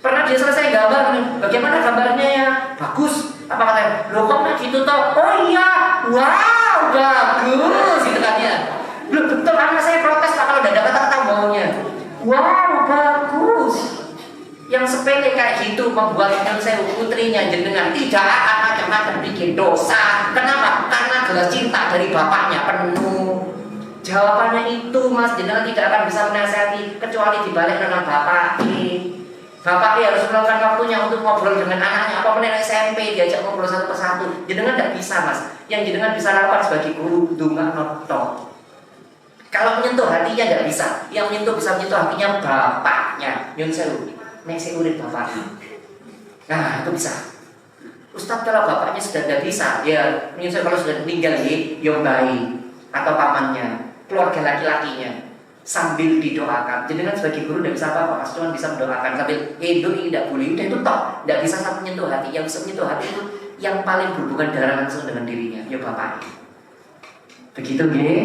Pernah dia selesai gambar, bagaimana gambarnya ya? Bagus. Apa katanya? Loh kok nggak gitu toh? Oh iya, wow, bagus. Gitu kan ya. Loh betul, anak saya protes Pak kalau udah dapat kata maunya. Wow, bagus. Yang sepele kayak gitu membuat yang saya putrinya jenengan tidak akan macam-macam bikin dosa. Kenapa? Karena gelas cinta dari bapaknya penuh. Jawabannya itu Mas, jenengan tidak akan bisa menasihati kecuali dibalik dengan bapaknya. Bapak harus meluangkan waktunya untuk ngobrol dengan anaknya. Apa menilai SMP diajak ngobrol satu persatu. Jenengan tidak bisa Mas. Yang jenengan bisa lakukan sebagai guru dunga noto. Kalau menyentuh hatinya tidak bisa. Yang menyentuh bisa menyentuh hatinya bapaknya. Nyun sewu. Nasi urip bapaknya. Nah itu bisa. Ustadz kalau bapaknya sudah tidak bisa, ya nyun sewu kalau sudah meninggal ya bayi atau pamannya, keluarga laki-lakinya. Sambil didoakan. Jenengan sebagai guru tidak bisa apa-apa, cuma bisa mendoakan sambil hidup ini tidak boleh. Udah itu toh, tidak bisa sampai menyentuh hati. Yang bisa menyentuh hati itu yang paling berhubungan darah langsung dengan dirinya, ya bapaknya. Begitu nggih.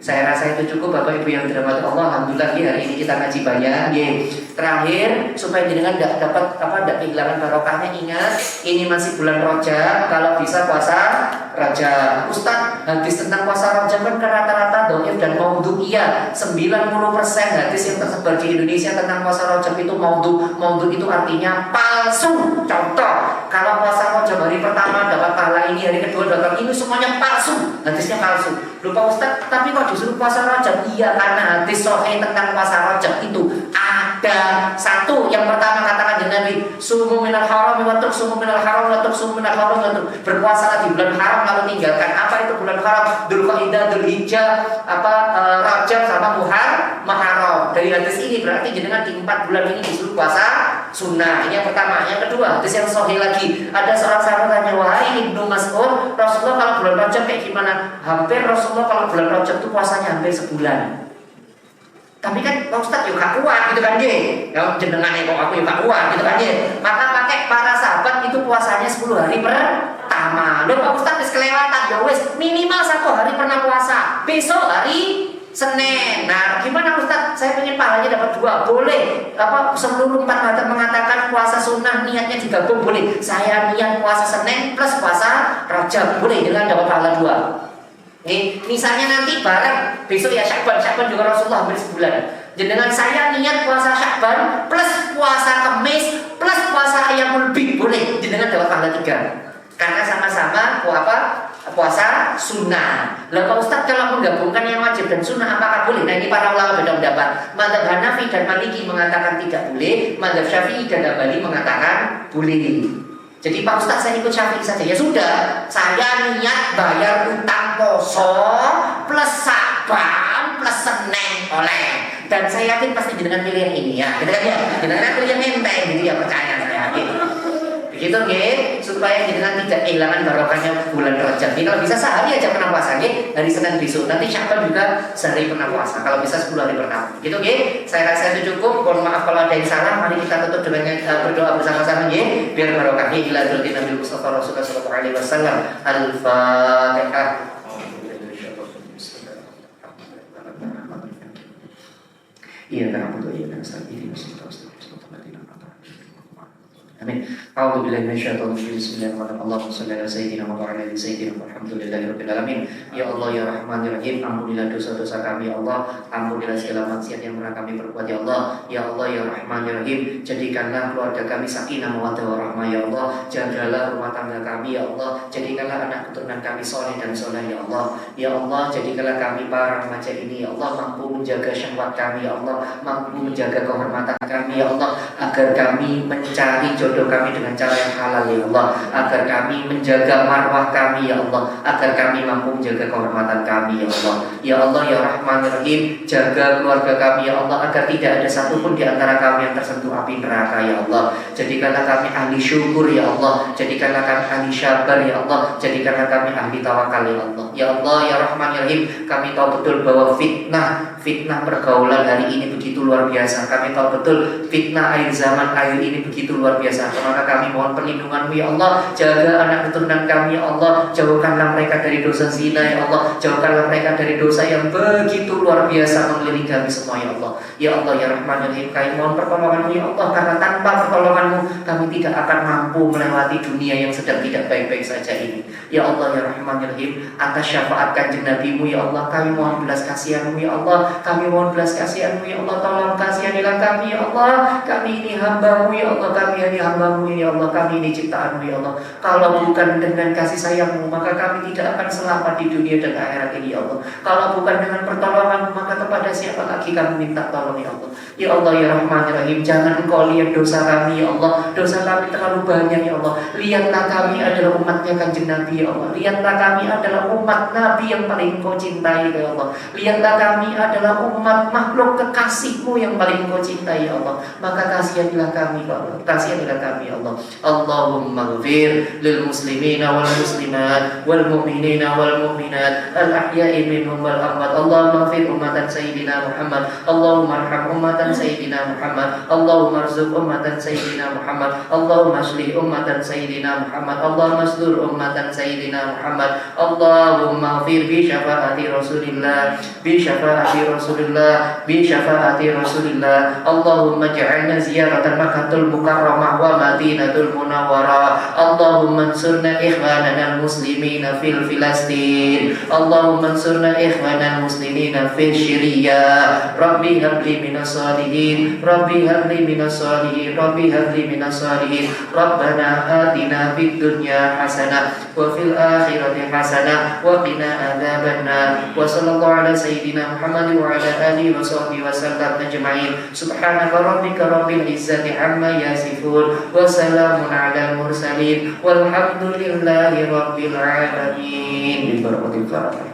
Saya rasa itu cukup Bapak Ibu yang dirahmati Allah. Alhamdulillah hari ini kita ngaji banyak nggih. Terakhir supaya jenengan tidak dapat tidak kehilangan barokahnya, ingat ini masih bulan Rajab. Kalau bisa puasa Rajab. Ustaz, hadis tentang puasa Rajab kan rata-rata dhaif dan maudhu. Iya, 90% hadis yang tersebar di Indonesia tentang puasa Rajab itu maudhu. Maudhu itu artinya palsu. Contoh, kalau puasa Rajab hari pertama dapat pahala ini, hari kedua dapat ini, semuanya palsu. Hadisnya palsu. Lupa Ustaz, tapi kok disuruh puasa Rajab? Iya, karena hadis sahih tentang puasa Rajab itu ada satu. Yang pertama katakan Nabi, sumu minal haram wa sumu minal haram wa sumu minal haram wa berpuasalah di bulan haram lalu tinggalkan. Apa itu bulan haram? Dzulqa'dah, Dzulhijjah, Rajab sama Muharram. Dari hadis ini berarti jenengan di 4 bulan ini disuruh puasa sunnah. Ini yang pertama. Yang kedua, hadis yang sahih lagi. Ada seorang sahabat tanya, wahai Ibnu Mas'ud, Rasulullah kalau bulan Rajab kayak gimana? Hampir Rasulullah kalau bulan Rajab itu puasanya hampir sebulan. Tapi kan Pak Ustadz juga kuat gitu kan dia. Ya jenengannya kok aku juga kuat gitu kan dia. Maka pakai para sahabat itu puasanya 10 hari pertama. Loh Pak Ustadz kelewatan ya wes minimal 1 hari pernah puasa. Besok hari Senin. Nah, gimana Ustadz? Saya pengen pahalanya dapat 2. Boleh. Seluruh 4 madzhab mengatakan puasa sunnah niatnya digabung boleh. Saya niat puasa Senin plus puasa Rajab boleh dengan dapat pahala 2. Misalnya nanti bareng besok ya Syakban juga Rasulullah hampir sebulan. Jenengan saya niat puasa Syakban plus puasa Kamis plus puasa Ayyamul Bid boleh. Jenengan dapat pahala 3. Karena sama-sama puasa sunnah. Lah Pak Ustadz kalau menggabungkan yang wajib dan sunnah apakah boleh? Nah ini para ulama beda pendapat. Madzhab Hanafi dan Maliki mengatakan tidak boleh. Madzhab Syafi'i dan Hambali mengatakan boleh. Jadi Pak Ustadz saya ikut Syafi'i saja. Ya sudah, saya niat bayar utang poso plus Saban plus Senin oleh. Dan saya yakin pasti jenengan pilih yang ini ya. Kita kan ya, jenengan pilih yang enteng gitu ya, percaya saya yakin. Begitu nggih, supaya jenengan tidak kehilangan barokahnya bulan Rajab. Kalau bisa sehari aja pernah puasa nggih, hari Senin besok. Nanti Syakban juga sehari pernah puasa. Kalau bisa 10 hari pertama. Gitu nggih. Saya rasa itu cukup. Mohon maaf kalau ada yang salah. Mari kita tutup dengan berdoa bersama-sama nggih, biar barokahnya ila dzati Nabi Mustafa Rasulullah sallallahu alaihi wasallam. Al-Fatihah. Iya, karena itu iya, karena saat ini masih terus. Amin. A'udzu billahi minasyaitonir rajim. Bismillahirrahmanirrahim. Allahumma shalli ala sayyidina wa ala ali sayyidina walhamdulillahirabbil alamin. Ya Allah ya Rahman ya Rahim, ampunilah dosa-dosa kami ya Allah, ampunilah segala maksiat yang pernah kami perbuat ya Allah. Ya Allah ya Rahman ya Rahim, jadikanlah keluarga kami sakinah mawaddah warahmah ya Allah. Jagalah rumah tangga kami ya Allah, jadikanlah anak keturunan kami soleh dan soleh ya Allah. Ya Allah, jadikanlah kami para remaja ini ya Allah mampu menjaga syahwat kami ya Allah, mampu menjaga kehormatan kami ya Allah, agar kami mencari jodoh kami dengan cara yang halal ya Allah, agar kami menjaga marwah kami ya Allah, agar kami mampu menjaga kehormatan kami ya Allah. Ya Allah ya Rahman ya Rahim, jaga keluarga kami ya Allah, agar tidak ada satupun di antara kami yang tersentuh api neraka ya Allah. Jadikanlah kami ahli syukur ya Allah, jadikanlah kami ahli syabar ya Allah, jadikanlah kami ahli tawakal ya Allah. Ya Allah ya Rahman ya Rahim, kami tahu betul bahwa fitnah pergaulan hari ini begitu luar biasa. Kami tahu betul fitnah akhir zaman ini begitu luar biasa. Maka kami mohon perlindungan-Mu ya Allah. Jaga anak keturunan kami ya Allah. Jauhkanlah mereka dari dosa zina ya Allah. Jauhkanlah mereka dari dosa yang begitu luar biasa mengelilingi kami semua ya Allah. Ya Allah ya Rahman ya Rahim, kami mohon pertolongan-Mu ya Allah, karena tanpa pertolongan-Mu kami tidak akan mampu melewati dunia yang sedang tidak baik-baik saja ini. Ya Allah ya Rahman ya Rahim, atas syafaat Kanjeng Nabi-Mu ya Allah, kami mohon belas kasihan-Mu ya Allah. Kami mohon belas kasihan-Mu ya Allah, tolong kasihanilah kami ya Allah. Kami ini hamba-Mu ya Allah, kami ini hamba-Mu ya Allah, kami ini ciptaan-Mu ya Allah. Kalau bukan dengan kasih sayang-Mu, maka kami tidak akan selamat di dunia dan akhirat ini ya Allah. Kalau bukan dengan pertolongan-Mu, maka kepada siapa lagi kami minta tolong ya Allah. Ya Allah ya Rahman ya Rahim, jangan Engkau lihat dosa kami ya Allah. Dosa kami terlalu banyak ya Allah. Lihatlah kami adalah umatnya Kanjeng Nabi ya Allah. Lihatlah kami adalah umat Nabi yang paling Engkau cintai ya Allah. Lihatlah kami adalah umat makhluk kekasih-Mu yang paling Engkau cintai ya Allah. Maka kasihanilah kami ya Allah. Kasihanilah kami ya Allah. Allahumma ghfir lil muslimina wal muslimat wal mu'minina wal mu'minat al ahya'i minhum wal amwat. Allahumma ghfir ummatan sayyidina Muhammad. Allahumma arham ummatan sayyidina Muhammad. Allahumma arzuq ummatan sayyidina Muhammad. Allahumma aslih ummatan sayyidina Muhammad. Allahumma asdur ummatan sayyidina Muhammad. Allahumma ghfir bi syafaati Rasulillah, bi syafaati Rasulillah, bi syafaati Rasulillah. Allahumma ja'alna ziyaratan Makkahul Mukarramah wa Madinatul Munawwarah. Allahumma ansurna ikhwanana al-muslimina fil Filastin. Allahumma ansurna ikhwanana al-muslimina fil Syria. Rabbi habli minas salihin, Rabbi habli minas salihin, Rabbi habli minas salihin. Rabbana atina fid dunya hasanah wa fil akhirati hasanah wa qina adzabannar. Wa sallallahu ala sayyidina Muhammad wa ala alihi wa sahbihi wa sallam ajma'in. Subhanaka rabbika rabbil izzati amma yasifun wa salamun ala mursalin walhamdulillahi rabbil alamin. Bi barakatil Fatihah.